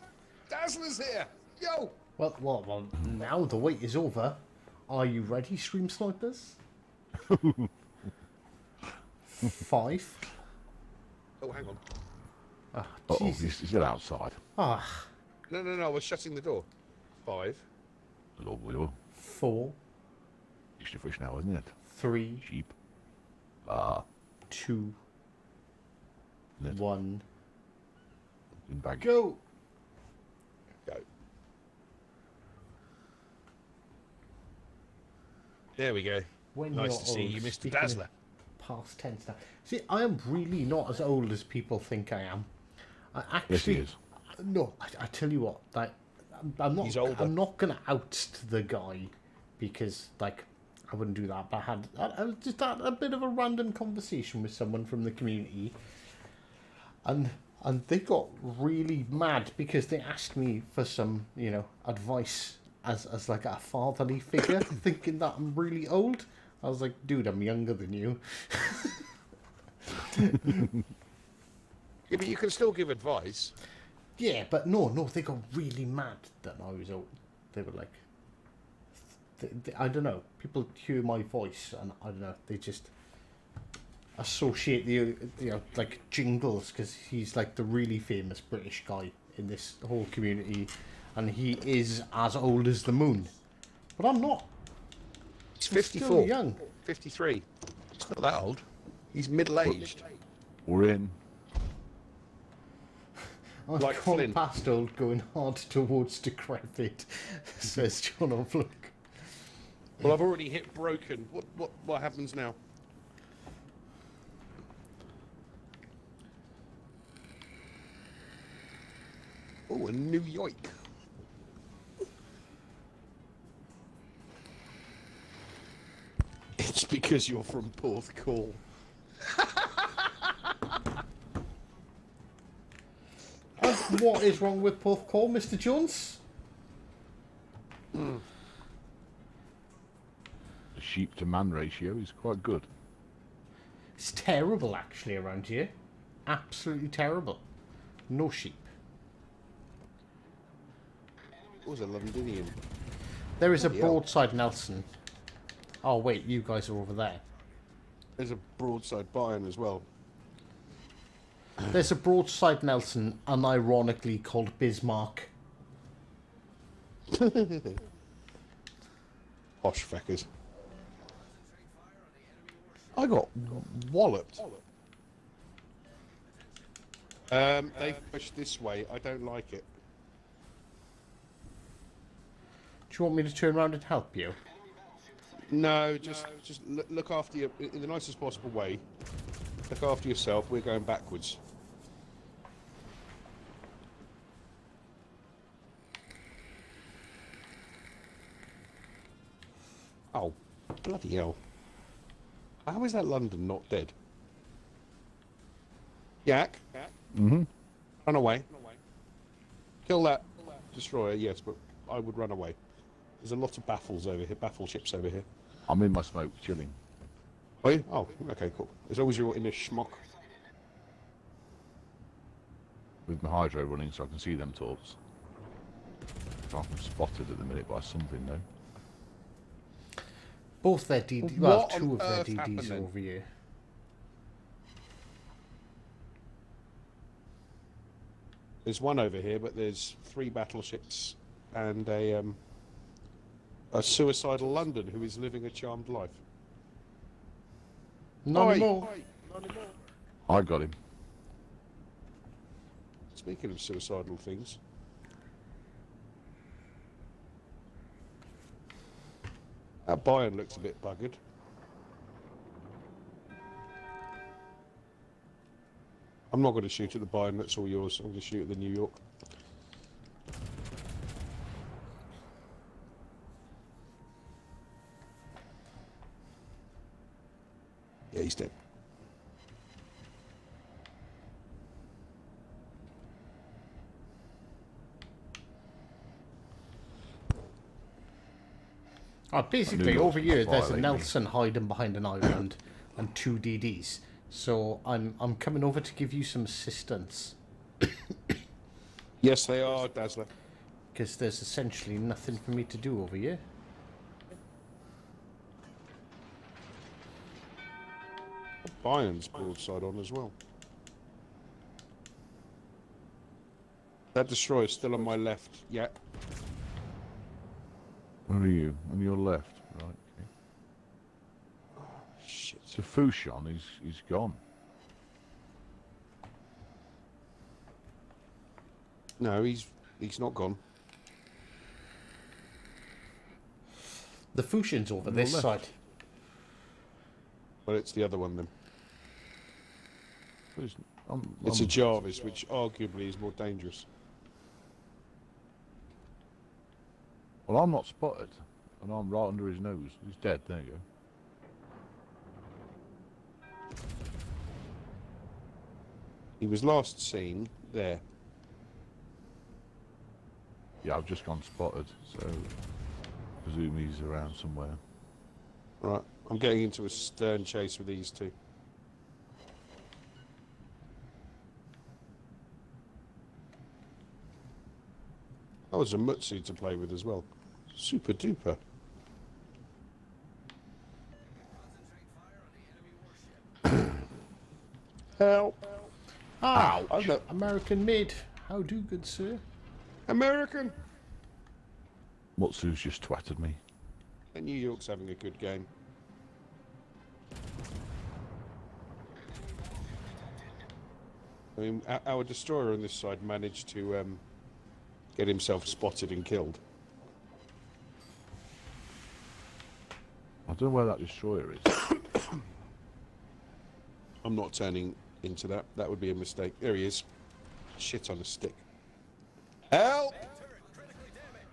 C: Dazzler's here! Yo!
A: Well, now the wait is over. Are you ready, stream snipers? 5.
C: Oh, hang on.
A: Ah,
D: Oh,
A: Jesus.
D: he's outside.
A: Ah,
C: No, I was shutting the door. 5.
D: Lovely.
A: 4,
D: Extra fish now, isn't it?
A: 3,
D: Sheep.
A: 2,
D: Net.
A: 1.
D: In bag.
A: Go!
C: Go. There we go.
A: When
C: Nice
A: you're
C: to see
A: old,
C: you, Mr.
A: speaking of
C: Dazzler.
A: Past tense now. See, I am really not as old as people think I am. I
D: Yes, he
A: actually,
D: is.
A: no. I tell you what, like, I'm not.
C: He's older.
A: I'm not gonna oust the guy because, like, I wouldn't do that. But I just had a bit of a random conversation with someone from the community, and they got really mad because they asked me for some, advice as like a fatherly figure, thinking that I'm really old. I was like, dude, I'm younger than you.
C: Yeah, but you can still give advice.
A: Yeah, but no, they got really mad that I was old. They were like, I don't know. People hear my voice, and I don't know. They just associate like Jingles, because he's like the really famous British guy in this whole community, and he is as old as the moon. But I'm not.
C: He's
A: I'm
C: 54.
A: still young.
C: 53. He's not that old. He's middle-aged.
D: We're in.
A: I've
C: Like
A: gone
C: Flint.
A: past old, going hard towards decrepit, says John O'Flook.
C: Well, I've already hit broken. What happens now? Oh, a New York. It's because you're from Porthcawl.
A: And what is wrong with Porthcawl, Mr. Jones?
D: The sheep to man ratio is quite good.
A: It's terrible, actually, around here. Absolutely terrible. No sheep.
C: What was a Londonian?
A: There is a
C: Bloody hell.
A: broadside Nelson. Oh, wait, you guys are over there.
C: There's a broadside Bayern as well.
A: There's a broadside Nelson, unironically called Bismarck.
C: Posh feckers. I got walloped. They pushed this way. I don't like it.
A: Do you want me to turn around and help you?
C: No, just look after you in the nicest possible way. Look after yourself. We're going backwards. Oh, bloody hell. How is that London not dead? Yak?
D: Mm-hmm.
C: Run away. Kill that destroyer, yes, but I would run away. There's a lot of baffles over here, battleships over here.
D: I'm in my smoke, chilling.
C: Are you? Oh, okay, cool. As long as you're in a schmuck.
D: With my hydro running so I can see them torps. I'm spotted at the minute by something though.
A: Both their DDs,
C: What
A: well,
C: on
A: two of their
C: earth
A: DDs
C: happened
A: are
C: then?
A: over here.
C: There's one over here, but there's 3 battleships and a suicidal London who is living a charmed life.
A: None
C: Oi,
A: more.
C: oi, none more.
D: I got him.
C: Speaking of suicidal things, that Bayern looks a bit buggered. I'm not going to shoot at the Bayern, that's all yours. I'm going to shoot at the New York. Yeah, he's dead.
A: Basically,
D: New
A: over
D: York's
A: here,
D: not
A: there's a
D: violating me.
A: Nelson hiding behind an island and 2 DDs. So I'm coming over to give you some assistance,
C: Yes, they are, Dazzler.
A: because there's essentially nothing for me to do over here.
C: Bayern's broadside on as well. That destroyer's still on my left. Yeah.
D: Where are you? On your left, right? Okay.
C: Shit.
D: So Fouchon is gone.
C: No, he's not gone.
A: The Fusion's over this
D: left.
A: side.
C: Well, it's the other one then.
D: Who's-
C: It's a Jarvis, which arguably is more dangerous.
D: Well, I'm not spotted, and I'm right under his nose. He's dead. There you go.
C: He was last seen there.
D: Yeah, I've just gone spotted, so presume he's around somewhere.
C: Right, I'm getting into a stern chase with these two. That was a Mutsu to play with as well. Super duper. Help!
A: Ah,
C: Ow. No.
A: American mid. How do, good sir?
C: American!
D: Mutsu's just twatted me.
C: And New York's having a good game. I mean, our destroyer on this side managed to get himself spotted and killed.
D: I don't know where that destroyer is.
C: I'm not turning into that. That would be a mistake. There he is. Shit on a stick. Help!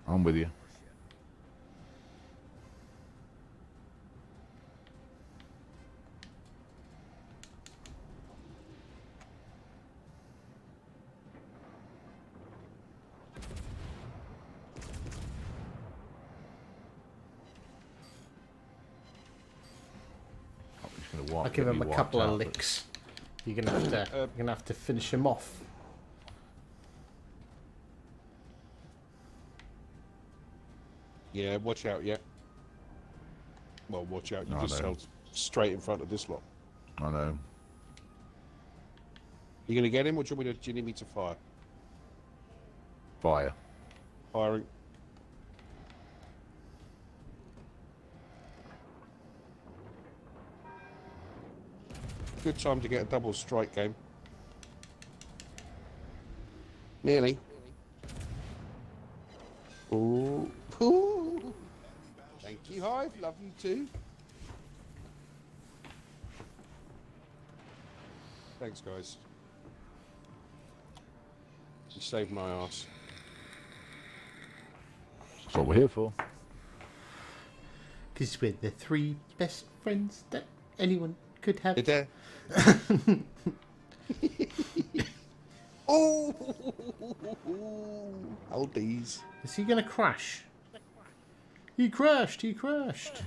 D: I'm with you. I'm just gonna
A: I'll
D: wipe-
A: give
D: get
A: him
D: me
A: a
D: wiped
A: couple of
D: out, but-
A: licks. You're gonna have to finish him off.
C: Yeah, watch out, yeah. Well, watch out. You
D: I
C: just
D: know.
C: held straight in front of this lot.
D: I know.
C: You going to get him, or do you need me to fire?
D: Fire.
C: Firing. Good time to get a double strike game. Nearly. Ooh. Ooh. Thank you, Hive. Love you too. Thanks, guys. You saved my ass.
D: That's what we're here for.
A: Because we're the three best friends that anyone could have.
C: Did there? Oh! Oldies.
A: Is he gonna crash? He crashed, he crashed.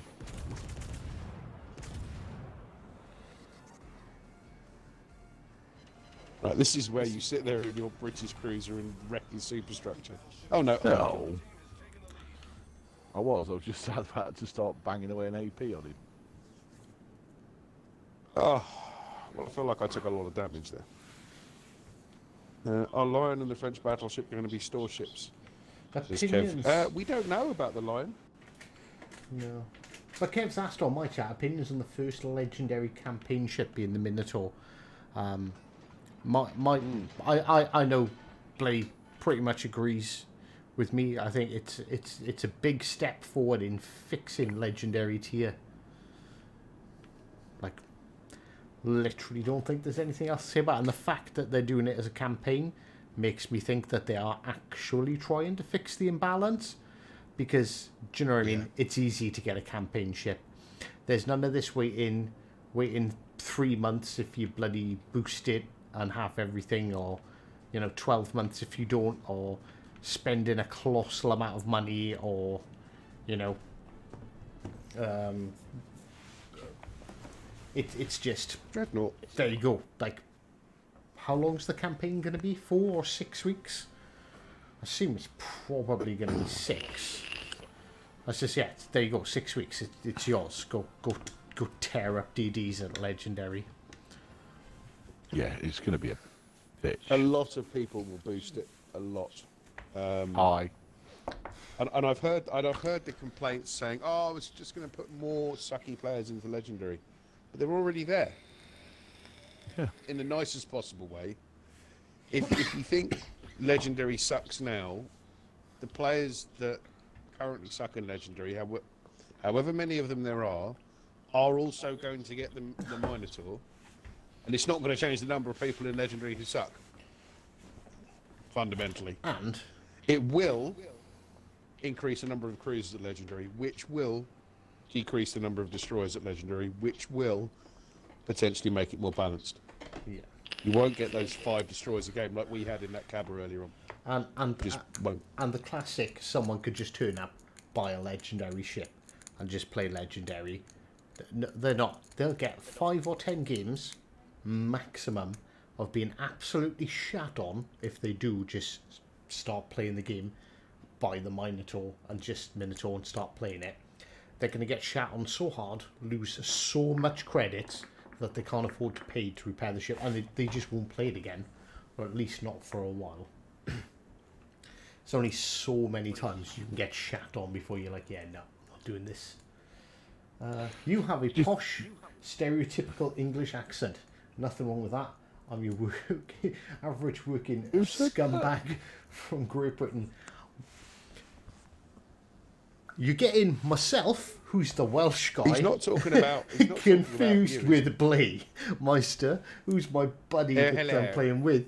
C: Right, this is where you sit there in your British cruiser and wreck your superstructure. Oh no.
D: No. I was just about to start banging away an AP on him.
C: Oh, well, I feel like I took a lot of damage there. Our Lion and the French battleship are going to be store ships. Says
A: Opinions.
C: Kev. We don't know about the Lion.
A: No. But Kev's asked on my chat opinions on the first legendary campaign ship being the Minotaur. I know Blade pretty much agrees with me. I think it's a big step forward in fixing legendary tier. Like, literally don't think there's anything else to say about it. And the fact that they're doing it as a campaign makes me think that they are actually trying to fix the imbalance. Because, do you know what I mean? It's easy to get a campaign ship. There's none of this waiting 3 months if you bloody boost it and have everything, or 12 months if you don't, or spending a colossal amount of money, or it's just
C: Dreadnought.
A: there you go. Like, how long's the campaign going to be? 4 or 6 weeks? I assume it's probably going to be 6. That's just there you go. 6 weeks. It's yours. Go tear up DDs at legendary.
D: Yeah, it's going to be a bitch.
C: A lot of people will boost it. A lot.
D: Aye.
C: And I've heard the complaints saying, "Oh, it's just going to put more sucky players into legendary," but they're already there.
D: Yeah.
C: In the nicest possible way. If you think legendary sucks now, the players that currently suck in legendary however many of them there are also going to get the Minotaur, and it's not going to change the number of people in Legendary who suck. Fundamentally,
A: And
C: it will increase the number of cruisers at Legendary, which will decrease the number of destroyers at Legendary, which will potentially make it more balanced.
A: yeah,
C: You won't get those 5 destroyers a game like we had in that Cabba earlier on.
A: and
C: Won't.
A: and the classic, someone could just turn up, buy a legendary ship, and just play legendary. They're not. They'll get 5 or 10 games maximum of being absolutely shat on if they do just start playing the game, buy the Minotaur and just Minotaur and start playing it. They're going to get shat on so hard, lose so much credit that they can't afford to pay to repair the ship, and they just won't play it again, or at least not for a while. It's only so many times you can get shat on before you're like, yeah, no, not doing this. You have a posh, stereotypical English accent. Nothing wrong with that. I'm your average working scumbag from Great Britain. You're getting myself, who's the Welsh guy,
C: He's not talking about. He's not
A: confused
C: talking about
A: with Blay Meister, who's my buddy that
C: hello.
A: I'm playing with.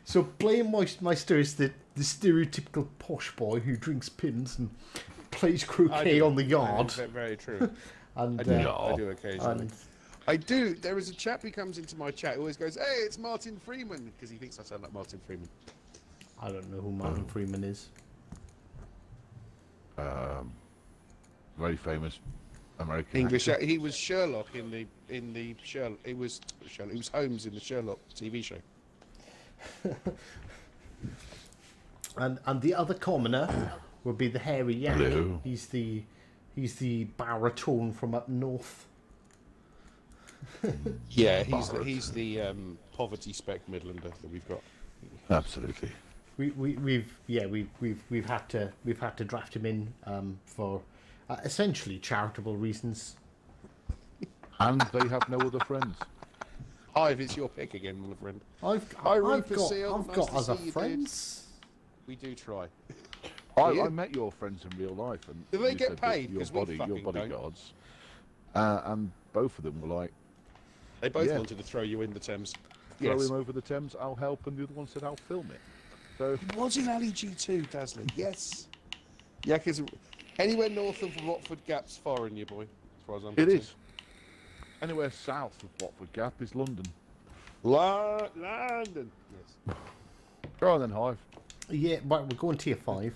A: So Blay Meister is the stereotypical posh boy who drinks pins and plays croquet on the yard.
C: Very true.
A: And
C: I do occasionally.
A: and
C: I do. There is a chap who comes into my chat who always goes, "Hey, it's Martin Freeman," because he thinks I sound like Martin Freeman.
A: I don't know who Martin Freeman is.
D: Very famous American
C: English.
D: actor.
C: He was Sherlock in the Sherlock. He was Holmes in the Sherlock TV show.
A: And the other commoner would be the hairy yak.
D: Hello.
A: He's the baritone from up north.
C: Yeah, he's the poverty spec Midlander that we've got.
D: Absolutely.
A: We've had to draft him in for essentially charitable reasons.
D: And they have no other friends.
C: Hive, it's your pick again, my friend.
A: I've
C: Rufus Seal, nice
A: got
C: to
A: other
C: see you, dude.
A: friends.
C: We do try.
D: I met your friends in real life, and
C: Do they
D: you
C: get
D: said that
C: paid?
D: Your
C: 'Cause we
D: your
C: fucking don't.
D: bodyguards, and both of them were like,
C: They both
D: Yeah.
C: wanted to throw you in the Thames.
D: "Throw
C: Yes.
D: him over the Thames, I'll help," and the other one said, "I'll film it." So
C: It was in Ali G2, Dazzler. Yes. Yeah, because anywhere north of Watford Gap's foreign, you boy. As far as I'm
D: it
C: concerned.
D: is. Anywhere south of Watford Gap is London.
C: London. Yes.
D: Go on then, Hive.
A: Yeah, but we're going tier 5.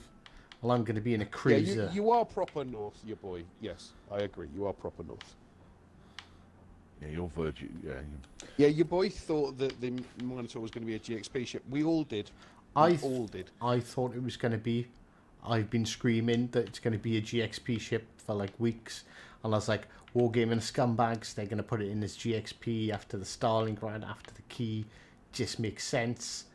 A: Well, I'm going to be in a
C: Yeah,
A: cruiser.
C: you are proper north, you boy. Yes, I agree. You are proper north.
D: Yeah, you're Virgin. Yeah,
C: Yeah, your boy thought that the Minotaur was going to be a GXP ship. We all did. We all did.
A: I thought it was going to be. I've been screaming that it's going to be a GXP ship for like weeks, and I was like, Wargaming scumbags. They're going to put it in as GXP after the Stalingrad, after the Key. Just makes sense.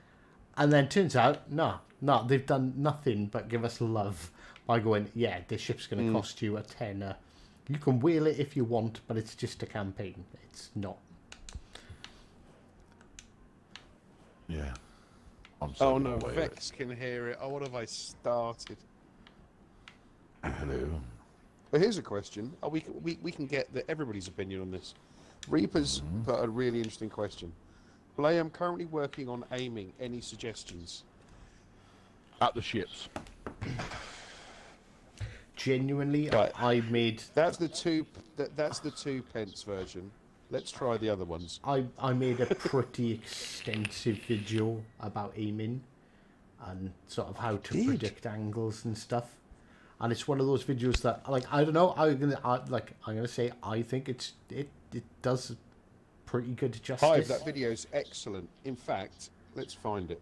A: And then turns out, no, they've done nothing but give us love by going, yeah, this ship's going to cost you a tenner. You can wheel it if you want, but it's just a campaign. It's not.
D: yeah. I'm so
C: Oh no,
D: aware of
C: Vex can hear it. Oh, what have I started?
D: it. Hello.
C: But here's a question. Oh, we can get everybody's opinion on this. Reaper's put a really interesting question. Blay, I'm currently working on aiming. Any suggestions?
D: At the ships.
A: Genuinely,
C: Right.
A: I made
C: That's the two pence version. Let's try the other ones.
A: I made a pretty extensive video about aiming and sort of how to predict angles and stuff. And it's one of those videos that, like, I don't know, I'm gonna say I think it does pretty good justice.
C: Hive, that video's excellent. In fact, let's find it.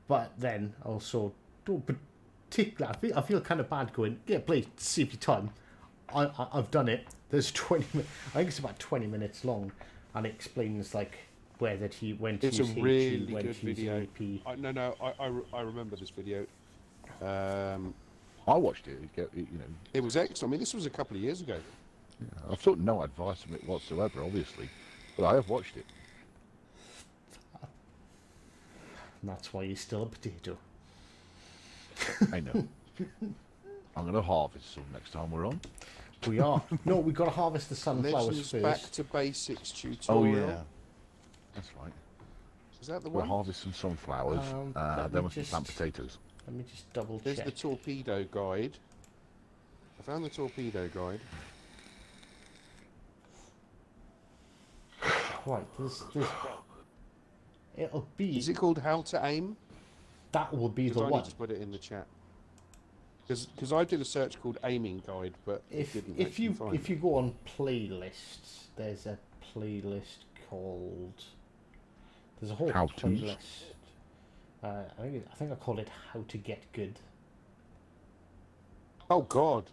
A: But then also, don't particularly, I feel kind of bad going, yeah, please save your time. I've done it. There's 20 minutes, I think it's about 20 minutes long, and it explains like where that he went to
C: It's a
A: use
C: really
A: HE, when
C: good
A: to use
C: video.
A: AP.
C: I remember this video.
D: I watched it.
C: It was excellent. I mean, this was a couple of years ago.
D: I've took no advice from it whatsoever, obviously, but I have watched it.
A: And that's why he's still a potato.
D: I know. I'm going to harvest some next time we're on.
A: We are. No, we've got to harvest the sunflowers
C: Legends
A: first.
C: Back to Basics
D: Oh
C: tutorial.
D: yeah, that's right.
C: Is that the
D: We'll
C: one?
D: harvest some sunflowers,
A: let
D: then
A: me
D: we can
A: just-
D: plant potatoes.
A: Let me just double
C: There's
A: check.
C: the torpedo guide. I found the torpedo guide.
A: Right, there's it'll be
C: Is it called How to Aim?
A: that will be the
C: Because I
A: one.
C: need to put it in the chat. Because I did a search called Aiming Guide, but it
A: If
C: didn't
A: if
C: actually
A: you
C: find
A: if
C: it.
A: you go on playlists, there's a playlist called. There's a whole
D: How-tos?
A: playlist. I think I called it How to Get Good.
C: Oh God!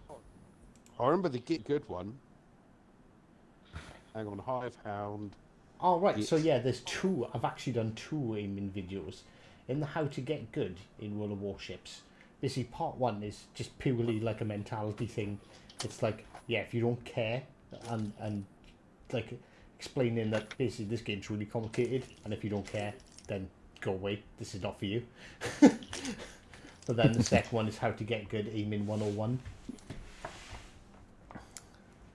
C: I remember the Get Good one. Hang on, Hive Hound.
A: Oh right, so
C: Yes.
A: yeah, there's two. I've actually done two aiming videos in the How to Get Good in World of Warships. Basically, part one is just purely like a mentality thing. It's like, yeah, if you don't care, and like explaining that basically this game's really complicated, and if you don't care, then go away. This is not for you. But then the second one is How to Get Good Aiming 101.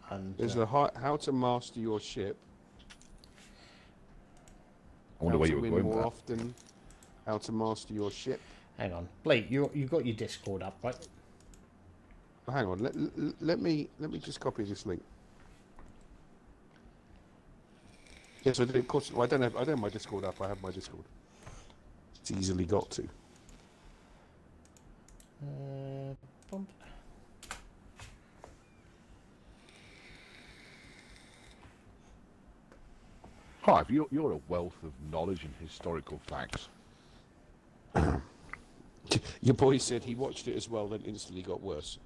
A: And
C: There's the How to Master Your Ship.
D: I wonder
C: How
D: where
C: to
D: you were
C: win
D: going with
C: more
D: that.
C: often. How to Master Your Ship.
A: hang on, Blake, you got your Discord up, right?
C: Oh, hang on, let me just copy this link. Yes, I did. Of course, well, I don't have my Discord up. I have my Discord. It's easily got to.
A: Bump.
D: Hive, you're a wealth of knowledge and historical facts.
C: Your boy said he watched it as well, then instantly got worse.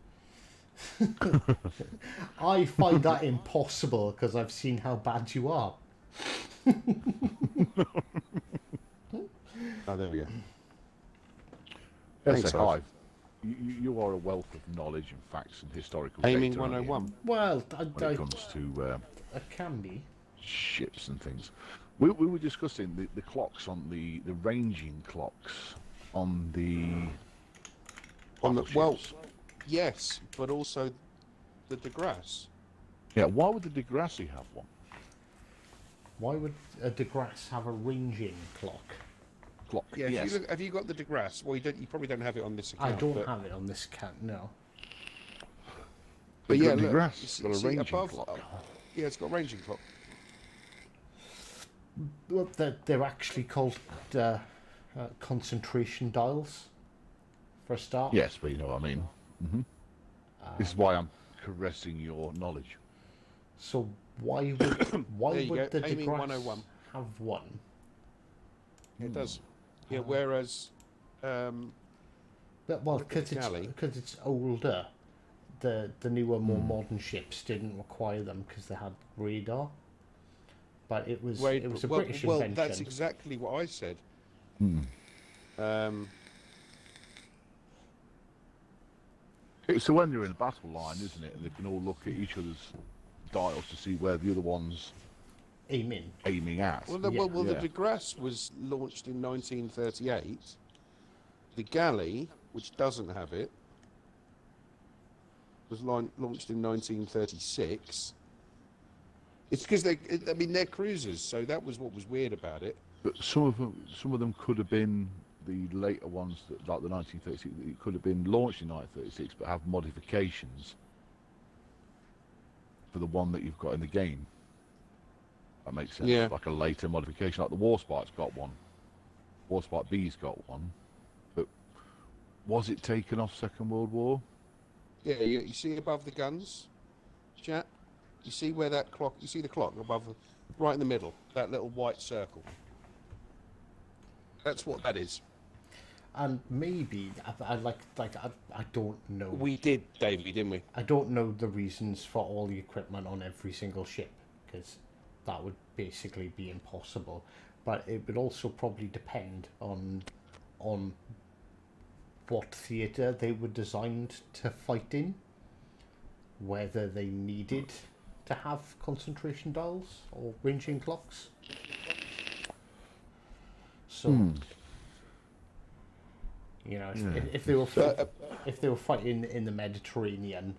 A: I find that impossible because I've seen how bad you are.
C: Oh, there we go.
D: Yes,
C: Thanks,
D: so,
C: Hive.
D: Hive, you are a wealth of knowledge and facts and historical
C: Aiming
D: data, aren't you,
C: 101.
A: Well,
D: when it comes to
A: I can be.
D: ships and things. We were discussing the clocks on the ranging clocks on the
C: On the well,
D: battleships.
C: yes, but also the DeGrasse.
D: Yeah, why would the Degrassi have one?
A: Why would a DeGrasse have a ranging clock?
D: Clock.
C: Yeah,
D: yes.
C: if you look, have you got the DeGrasse? Well, you probably don't have it on this account.
A: I don't
C: but,
A: have it on this cat, no.
C: But
D: You've
C: yeah,
D: got
C: look,
D: DeGrasse,
C: you
D: it's
C: see-
D: got a
C: see
D: ranging
C: above,
D: clock.
C: yeah, it's got a ranging clock.
A: Well, they're actually called concentration dials, for a start.
D: Yes, but you know what I mean. This is why I'm caressing your knowledge.
A: So why would
C: There you
A: would
C: go,
A: the
C: aiming
A: DeGrasse
C: 101.
A: have one?
C: It does. Yeah, whereas
A: Well,
C: Look at
A: because
C: the galley.
A: it's older. The newer, more modern ships didn't require them because they had radar. But it was a British
C: well,
A: invention.
C: that's exactly what I said.
D: So when they're in a battle line, isn't it? And they can all look at each other's dials to see where the other one's
A: Aiming.
D: aiming at.
C: Well,
A: Yeah.
C: the DeGrasse was launched in 1938. The Galley, which doesn't have it, was launched in 1936. It's because they're cruisers, so that was what was weird about it.
D: But some of them could have been the later ones, like the 1936. It could have been launched in 1936, but have modifications for the one that you've got in the game. That makes sense.
C: Yeah.
D: Like a later modification, like the Warspite's got one. Warspite B's got one. But was it taken off Second World War?
C: Yeah, you see above the guns, chat. You see where that clock? You see the clock above, right in the middle, that little white circle. That's what that is.
A: And maybe I don't know.
C: We did, Davey, didn't we?
A: I don't know the reasons for all the equipment on every single ship because that would basically be impossible. But it would also probably depend on what theatre they were designed to fight in, whether they needed to have concentration dials or ranging clocks. So, You know,
D: Yeah.
A: if they were fighting in the Mediterranean,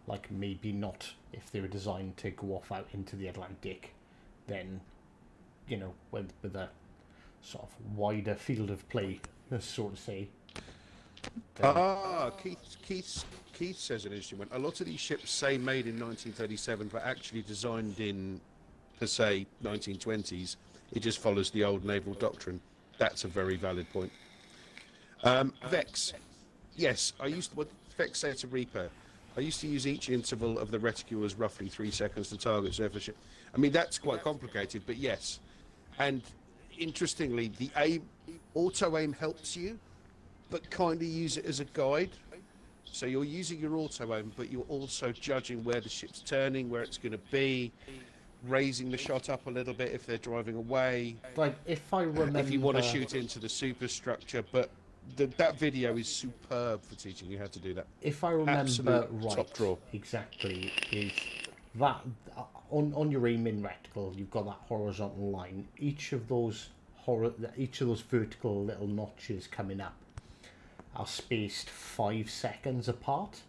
A: like maybe not if they were designed to go off out into the Atlantic, then, you know, with a sort of wider field of play, so to say. then-
C: Keith says an interesting one. A lot of these ships say made in 1937, but actually designed in, per se, 1920s. It just follows the old naval doctrine. That's a very valid point. Vex. Yes, I used to, what Vex said to Reaper. I used to use each interval of the reticule as roughly 3 seconds to target surface ship. I mean, that's quite complicated, but yes. And interestingly, the aim, auto aim helps you, but kindly use it as a guide. So you're using your auto aim, but you're also judging where the ship's turning, where it's going to be, raising the shot up a little bit if they're driving away.
A: Like, if I remember...
C: If you want to shoot into the superstructure, but that video is superb for teaching you how to do that.
A: If I remember
C: Absolute
A: right,
C: top draw.
A: exactly, is that on your aiming reticle, you've got that horizontal line. Each of those vertical little notches coming up are spaced 5 seconds apart,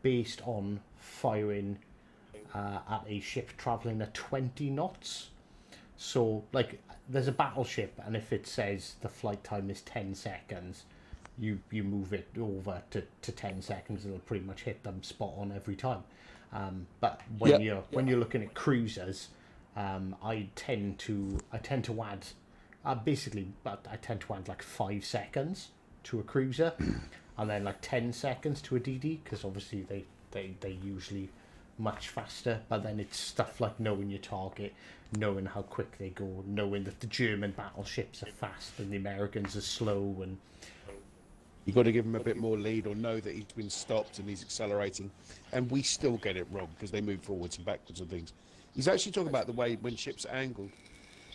A: based on firing at a ship traveling at 20 knots. So, like, there's a battleship, and if it says the flight time is 10 seconds, you move it over to 10 seconds, and it'll pretty much hit them spot on every time. But when you're looking at cruisers, I tend to add like 5 seconds to a cruiser, and then like 10 seconds to a DD, because obviously they usually much faster. But then it's stuff like knowing your target, knowing how quick they go, knowing that the German battleships are fast and the Americans are slow, and
C: You've got to give him a bit more lead or know that he's been stopped and he's accelerating. And we still get it wrong because they move forwards and backwards and things. He's actually talking about the way when ships are angled.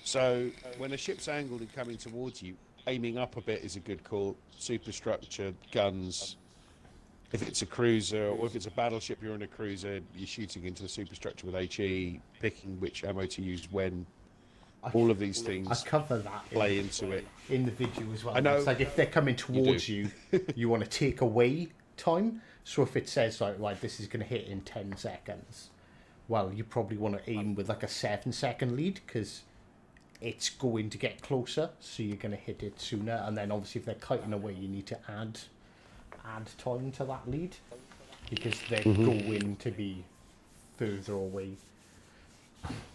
C: So when a ship's angled and coming towards you, aiming up a bit is a good call. Superstructure, guns. If it's a cruiser or if it's a battleship, you're in a cruiser, you're shooting into the superstructure with HE, picking which ammo to use when. All of these things
A: I cover that
C: play into it.
A: in the video as well.
C: I know.
A: It's like if they're coming towards you, you want to take away time. So if it says like, right, this is going to hit in 10 seconds, well, you probably want to aim with like a 7-second lead because it's going to get closer, so you're going to hit it sooner. And then obviously if they're kiting away, you need to add time to that lead because they're going to be further away.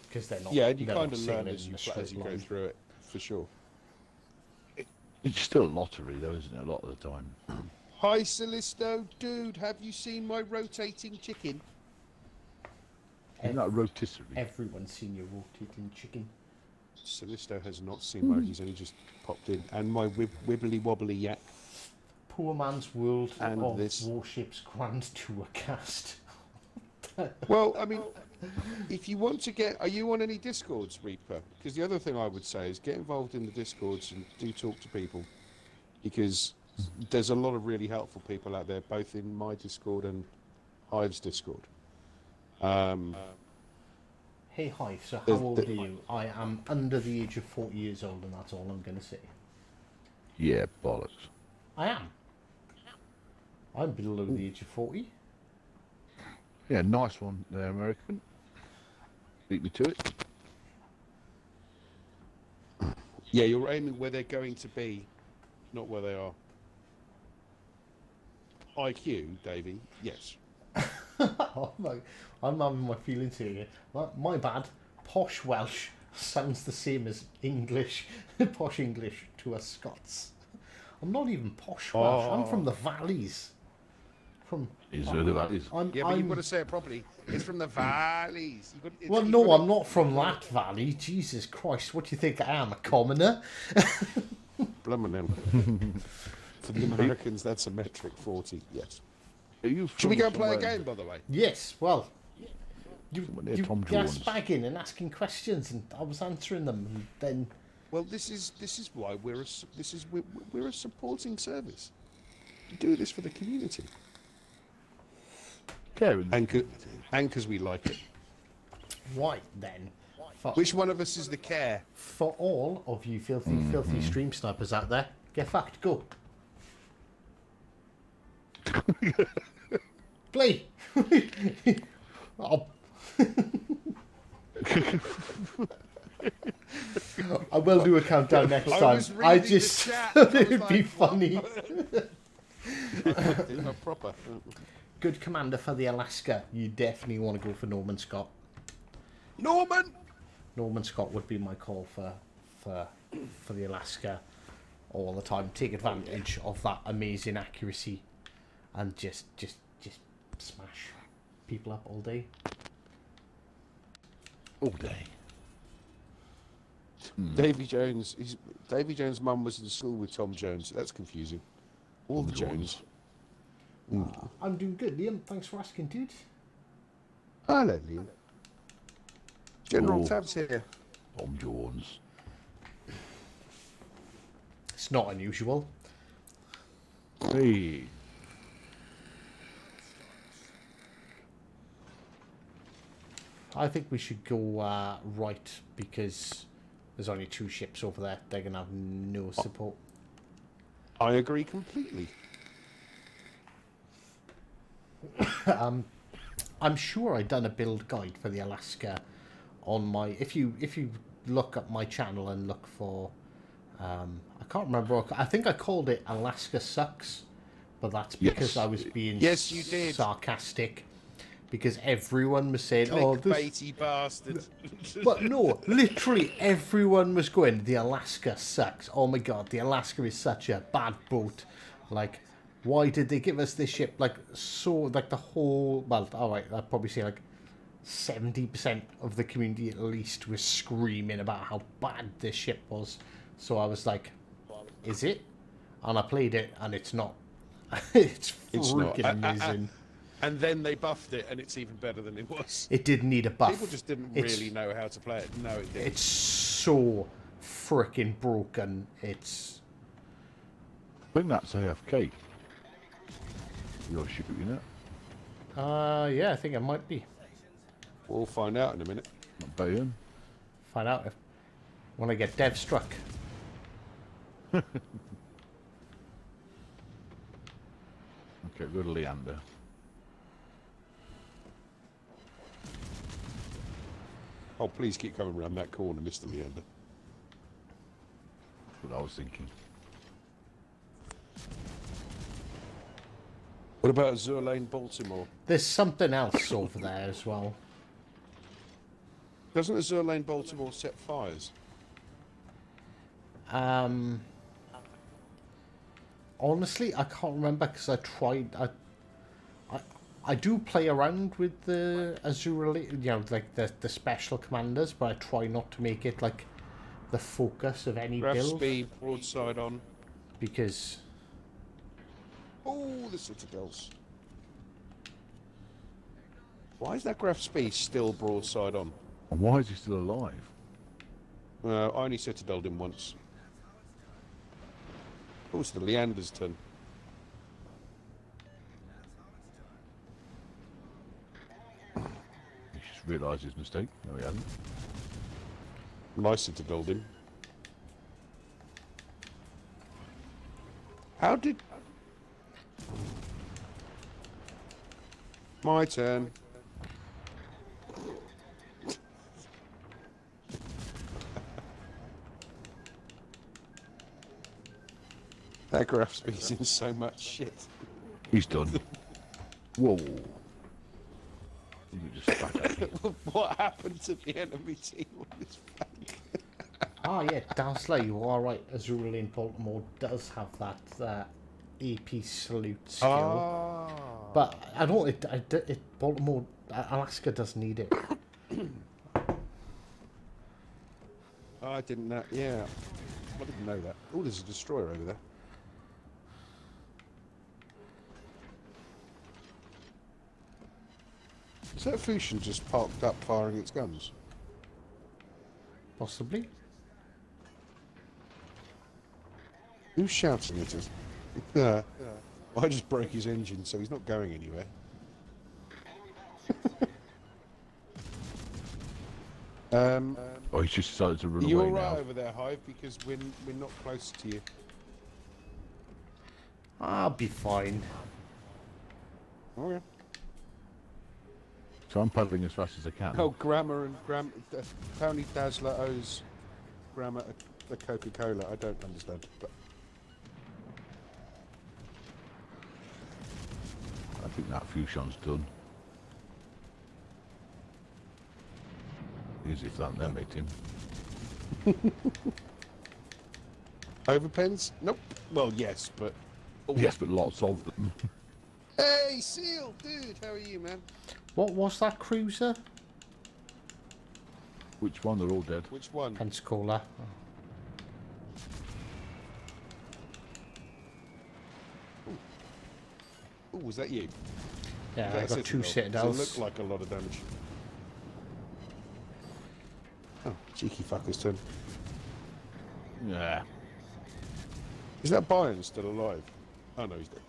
A: Because they're not.
C: Yeah, and you
A: they're
C: kind
A: not
C: of
A: sailing
C: learn
A: in
C: as you
A: a straight
C: go
A: line.
C: through it, for sure.
D: It's still a lottery, though, isn't it? A lot of the time.
C: Hi, Calisto. Dude, have you seen my rotating chicken?
D: Isn't that rotisserie?
A: Everyone's seen your rotating chicken.
C: Calisto has not seen my, he's only just popped in. And my wibbly wobbly yak.
A: Poor man's world
C: And
A: of
C: this.
A: Warships Grand Tour cast.
C: Well, I mean, if you want to get, are you on any Discords, Reaper? Because the other thing I would say is get involved in the Discords and do talk to people, because there's a lot of really helpful people out there, both in my Discord and Hive's Discord.
A: Hey Hive, so how old are you? I am under the age of 40 years old, and that's all I'm going to say.
D: Yeah, bollocks.
A: I am. I'm below the age of 40.
D: Yeah, nice one there, American. Beat me to it.
C: Yeah, you're aiming where they're going to be, not where they are. IQ, Davey, yes.
A: Oh, I'm having my feelings here. My bad. Posh Welsh sounds the same as English, posh English to us Scots. I'm not even posh Welsh. I'm from the valleys.
D: Is there the valleys?
C: Yeah, but you've got to say it properly. It's from the valleys.
A: Well, no, I'm not from that valley. Jesus Christ, what do you think I am, a commoner?
C: Blimmin' him. For the Americans, that's a metric 40, yes.
D: Are you
C: Should we
D: from
C: go and play a
D: somewhere-
C: game, by the way?
A: Yes, well,
D: Somewhere near
A: you
D: Tom
A: gas
D: Jones?
A: bagging and asking questions, and I was answering them, and then
C: Well, this is why we're a supporting service. We do this for the community,
D: Karen,
C: and because we like it.
A: right then.
C: Which one of us is the care?
A: For all of you filthy stream snipers out there, get fucked, go. Play! Oh. I will do a countdown next
C: I
A: time.
C: was
A: I
C: reading the
A: just
C: chat.
A: thought
C: I was
A: it'd be
C: like, what?
A: funny.
C: Do a proper.
A: Good commander for the Alaska. You definitely want to go for Norman Scott.
C: Norman!
A: Norman Scott would be my call for the Alaska all the time. Take advantage of that amazing accuracy and just smash people up all day.
D: All day.
C: Davy Jones. Davy Jones' mum was in school with Tom Jones. That's confusing. All the Jones.
A: I'm doing good, Liam. Thanks for asking, dude.
C: Hello, Liam. General
D: Oh.
C: Tabs here.
D: Tom Jones.
A: It's not unusual.
D: Hey.
A: I think we should go right because there's only 2 ships over there. They're going to have no support.
C: I agree completely.
A: I'm sure I've done a build guide for the Alaska on my... If you look up my channel and look for... I can't remember. I think I called it Alaska Sucks, but that's because
D: Yes.
A: I was being
C: Yes, you did.
A: sarcastic. Because everyone was saying, "Oh, this."
C: Clickbaity bastard.
A: But no, literally everyone was going, "The Alaska sucks. Oh my god, the Alaska is such a bad boat. Like, why did they give us this ship?" Like, so, like the whole. Well, all right, I'd probably say like 70% of the community at least was screaming about how bad this ship was. So I was like, "Is it?" And I played it, and it's not. It's
C: It's not.
A: freaking amazing.
C: And then they buffed it, and it's even better than it was.
A: It did need a buff.
C: People just didn't
A: It's-
C: really know how to play it. No, it didn't.
A: It's so freaking broken. It's
D: I think that's AFK. You're shooting it.
A: yeah, I think it might be.
C: We'll find out in a minute.
D: Not baying.
A: Find out if when I get dev struck.
D: Okay, go to Leander.
C: Oh, please keep coming around that corner, Mr. Leander.
D: That's what I was thinking.
C: What about Azure Lane, Baltimore?
A: There's something else over there as well.
C: Doesn't Azure Lane, Baltimore set fires?
A: Honestly, I can't remember because I tried. I do play around with the Azure, you know, like the special commanders, but I try not to make it like the focus of any
C: Graph
A: build
C: speed, broadside on.
A: because
C: Oh, the citadels. Why is that graph speed still broadside on?
D: And why is he still alive?
C: I only citadeled him once. Oh, it's the Leander's turn.
D: He just realised his mistake. No, he hasn't.
C: I citadeled him. How did... My turn. That graph speed's in so much shit.
D: He's done. Whoa. You just spat at me.
C: What happened to the enemy team on this flank?
A: yeah, Dazzler, you are right. Azure Lane Baltimore does have that AP salute skill.
C: Ah.
A: But I don't. It Baltimore, Alaska doesn't need it.
C: I didn't know. Yeah, I didn't know that. Oh, there's a destroyer over there. Is that Fusion just parked up firing its guns?
A: Possibly.
C: Who's shouting at us? I just broke his engine, so he's not going anywhere.
D: Oh, he's just decided to run
C: Are you
D: away
C: alright
D: now.
C: over there, Hive? Because we're not close to you.
A: I'll be fine.
C: Oh yeah.
D: So I'm paddling as fast as I can.
C: Oh, apparently Dazzler owes Grammar the Coca-Cola. I don't understand. But
D: I think that fusion's done. As if that then made him.
C: overpens? Nope. Well, yes, but
D: Yes, but lots of them.
C: hey, Seal, dude, how are you, man?
A: What was that cruiser?
D: Which one? They're all dead.
C: Which one?
A: Pensacola.
C: Oh, was that you?
A: Yeah,
C: Was
A: I
C: that
A: got two
C: Citadel? Does
A: citadels.
C: it look like a lot of damage. Oh, cheeky fucker's turn.
D: Yeah.
C: Is that Bayern still alive? Oh no, he's dead.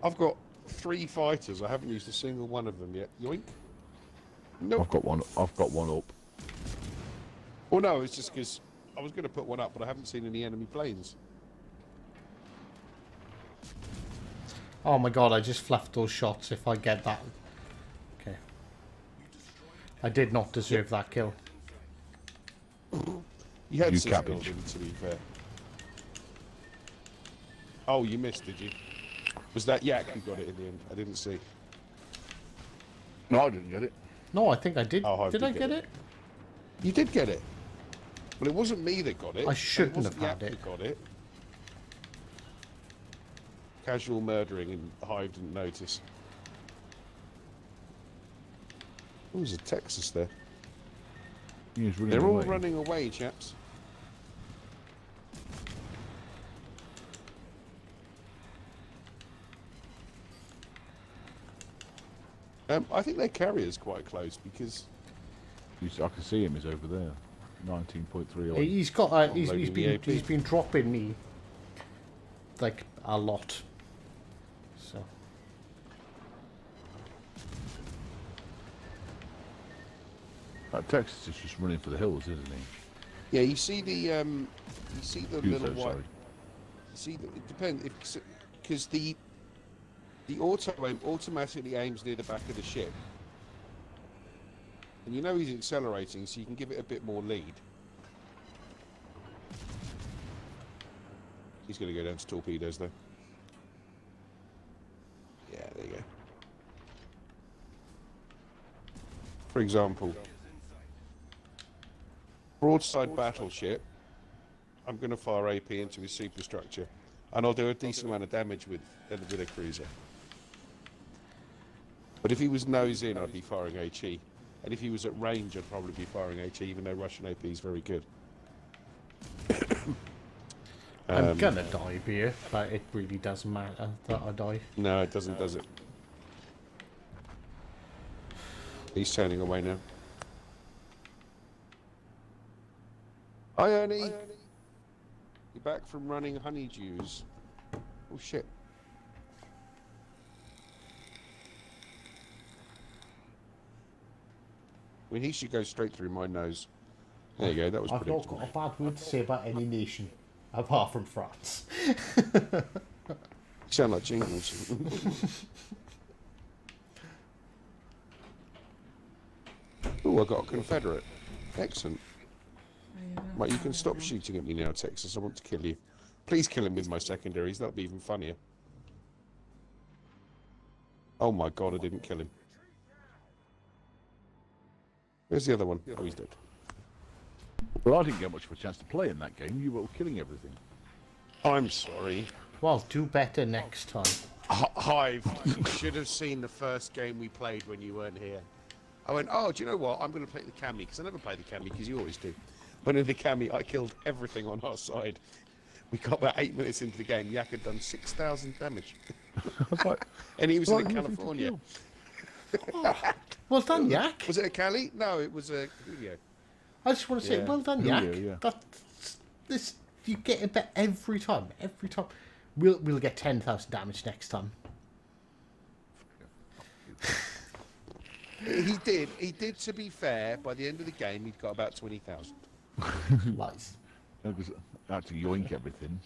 C: I've got 3 fighters. I haven't used a single one of them yet. Yoink. Nope.
D: I've got one up.
C: Well, no, it's just because I was going to put one up, but I haven't seen any enemy planes.
A: Oh my god, I just fluffed those shots if I get that. Okay. I did not deserve that kill.
C: You had
D: You
C: Citadel,
D: cabbage.
C: didn't, to be fair. Oh, you missed, did you? Was that Yak who got it in the end? I didn't see.
D: No, I didn't get it.
A: No, I think I did.
C: Oh, I
A: Did
C: did
A: I
C: get
A: get
C: it.
A: it?
C: You did get it. Well, it wasn't me that got it.
A: I shouldn't
C: and it
A: have
C: wasn't
A: had
C: Yak
A: it.
C: who got it. Casual murdering and Hive didn't notice. Oh, there's a Texas there.
D: He was running
C: They're all
D: away.
C: running away, chaps. I think their carrier's quite close because
D: I can see him. He's over there. 19.3 on.
A: He's got.
C: Unloading the AP.
A: He's been dropping me like a lot. So
D: That Texas is just running for the hills, isn't he?
C: yeah, you see the
D: Who's
C: little
D: so
C: white.
D: sorry?
C: See, it depends because the auto aim automatically aims near the back of the ship, and you know he's accelerating, so you can give it a bit more lead. He's going to go down to torpedoes, though. Yeah, there you go. For example, broadside battleship. I'm going to fire AP into his superstructure, and I'll do a decent amount of damage with a cruiser. But if he was nose in, I'd be firing HE, and if he was at range, I'd probably be firing HE, even though Russian AP is very good.
A: I'm gonna die here, but it really doesn't matter that I die.
C: No, it doesn't, does it? He's turning away now. Hi, Ernie. You're back from running honeydews. Oh, shit. I mean, he should go straight through my nose. There you go, that was
A: I've not
C: predictable.
A: got a bad word to say about any nation apart from France.
C: You sound like Jingles. Oh, I got a Confederate. Excellent. Right, you can stop shooting at me now, Texas. I want to kill you. Please kill him with my secondaries. That'll be even funnier. Oh my god, I didn't kill him. Where's the other one? Oh, he's dead.
D: Well, I didn't get much of a chance to play in that game. You were killing everything.
C: I'm sorry.
A: Well, do better next time.
C: Hive, you should have seen the first game we played when you weren't here. I went, oh, do you know what? I'm going to play the cami, because I never play the cami, because you always do. When in the cami, I killed everything on our side. We got about 8 minutes into the game. Yak had done 6,000 damage.
D: Like,
C: And he was
D: like
C: in
D: nothing to
C: California.
D: kill.
A: Well done, Yak.
C: Was it a Cali? No, it was a Julio.
A: I just want to say,
C: Yeah.
A: well done,
D: Yeah,
A: Yak.
D: yeah.
A: That's this. You get it better every time. Every time. We'll get 10,000 damage next time.
C: He did, to be fair, by the end of the game, he'd got about 20,000.
A: Lies.
D: Because I had to yoink everything.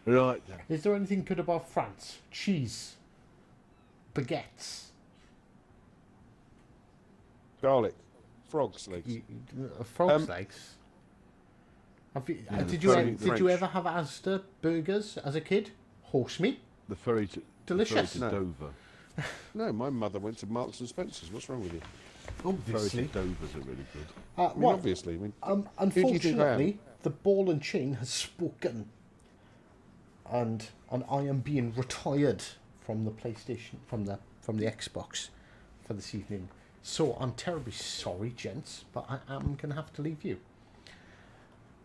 D: Right then.
A: Is there anything good about France? Cheese. Baguettes.
C: Garlic. Frog's legs.
A: Frog's legs. Have you,
D: Yeah,
A: did
D: the
A: you ever have Asda burgers as a kid? Horse meat?
D: The ferry to
A: Delicious.
D: The ferry to
C: No.
D: Dover.
C: No, my mother went to Marks and Spencer's. What's wrong with you?
D: Ferry to
A: Obviously.
D: Dover's are really good.
C: I mean, obviously. I mean, who do you think I am?
A: Unfortunately, the ball and chain has spoken, and I am being retired from the PlayStation, from the Xbox, for this evening. So I'm terribly sorry, gents, but I am gonna have to leave you.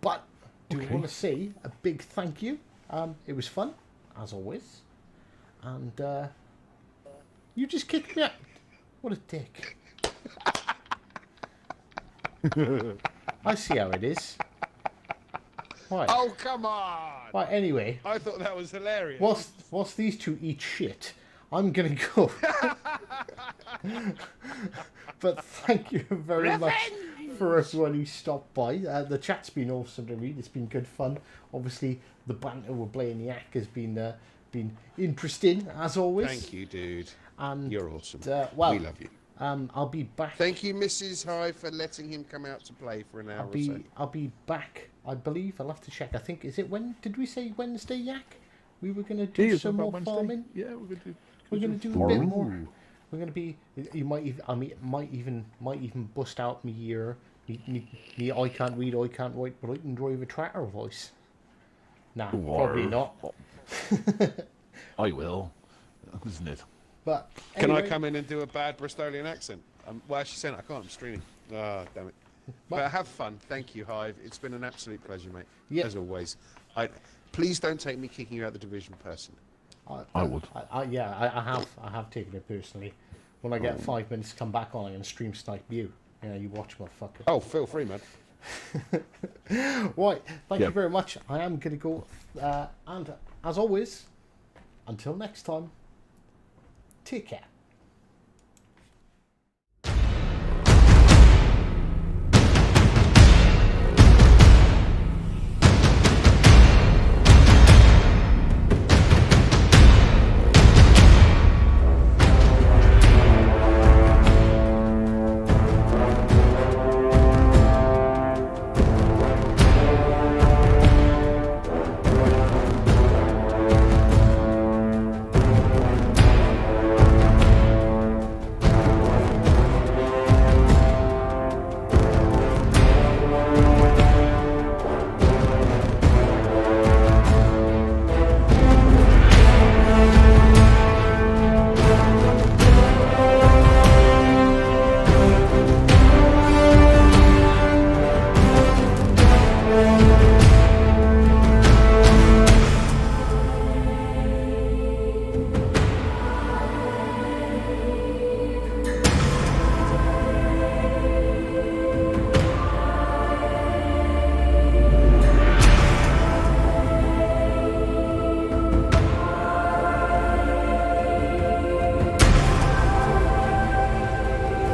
A: But do
D: Okay.
A: want to say a big thank you. It was fun, as always, and you just kicked me out. What a dick. I see how it is. Right.
C: Oh, come on!
A: Right, anyway,
C: I thought that was hilarious.
A: whilst these two eat shit, I'm going to go. But thank you very much for everyone who stopped by. The chat's been awesome to read. It's been good fun. Obviously, the banter we're playing the act has been interesting, as always.
C: Thank you, dude.
A: And,
C: You're awesome.
A: well,
C: we love you.
A: I'll be back.
C: Thank you, Mrs. High, for letting him come out to play for an hour or so.
A: I'll be back. I believe I'll have to check. I think when did we say Wednesday, Yak? We were going to do
D: Yeah,
A: some more
D: Wednesday.
A: farming.
D: Yeah, we're going to do.
A: We're going to do a bit more. We're going to be. You might even. I mean, might even bust out me I can't read, I can't write, but I can drive a tractor voice. Nah, probably not.
D: I will, isn't it?
A: But
C: Can I
A: anyway,
C: come in and do a bad Bristolian accent? Well, actually, saying I can't. I'm streaming. Ah, damn it. But have fun. Thank you, Hive. It's been an absolute pleasure, mate.
A: Yeah.
C: As always. Please don't take me kicking you out the division personally.
D: I would.
A: I have taken it personally. When I get 5 minutes to come back on, I'm going to stream snipe you. Yeah, you watch, motherfucker.
C: Oh, feel free, man.
A: Right, thank
D: Yeah.
A: you very much. I am going to go, and as always, until next time, take care.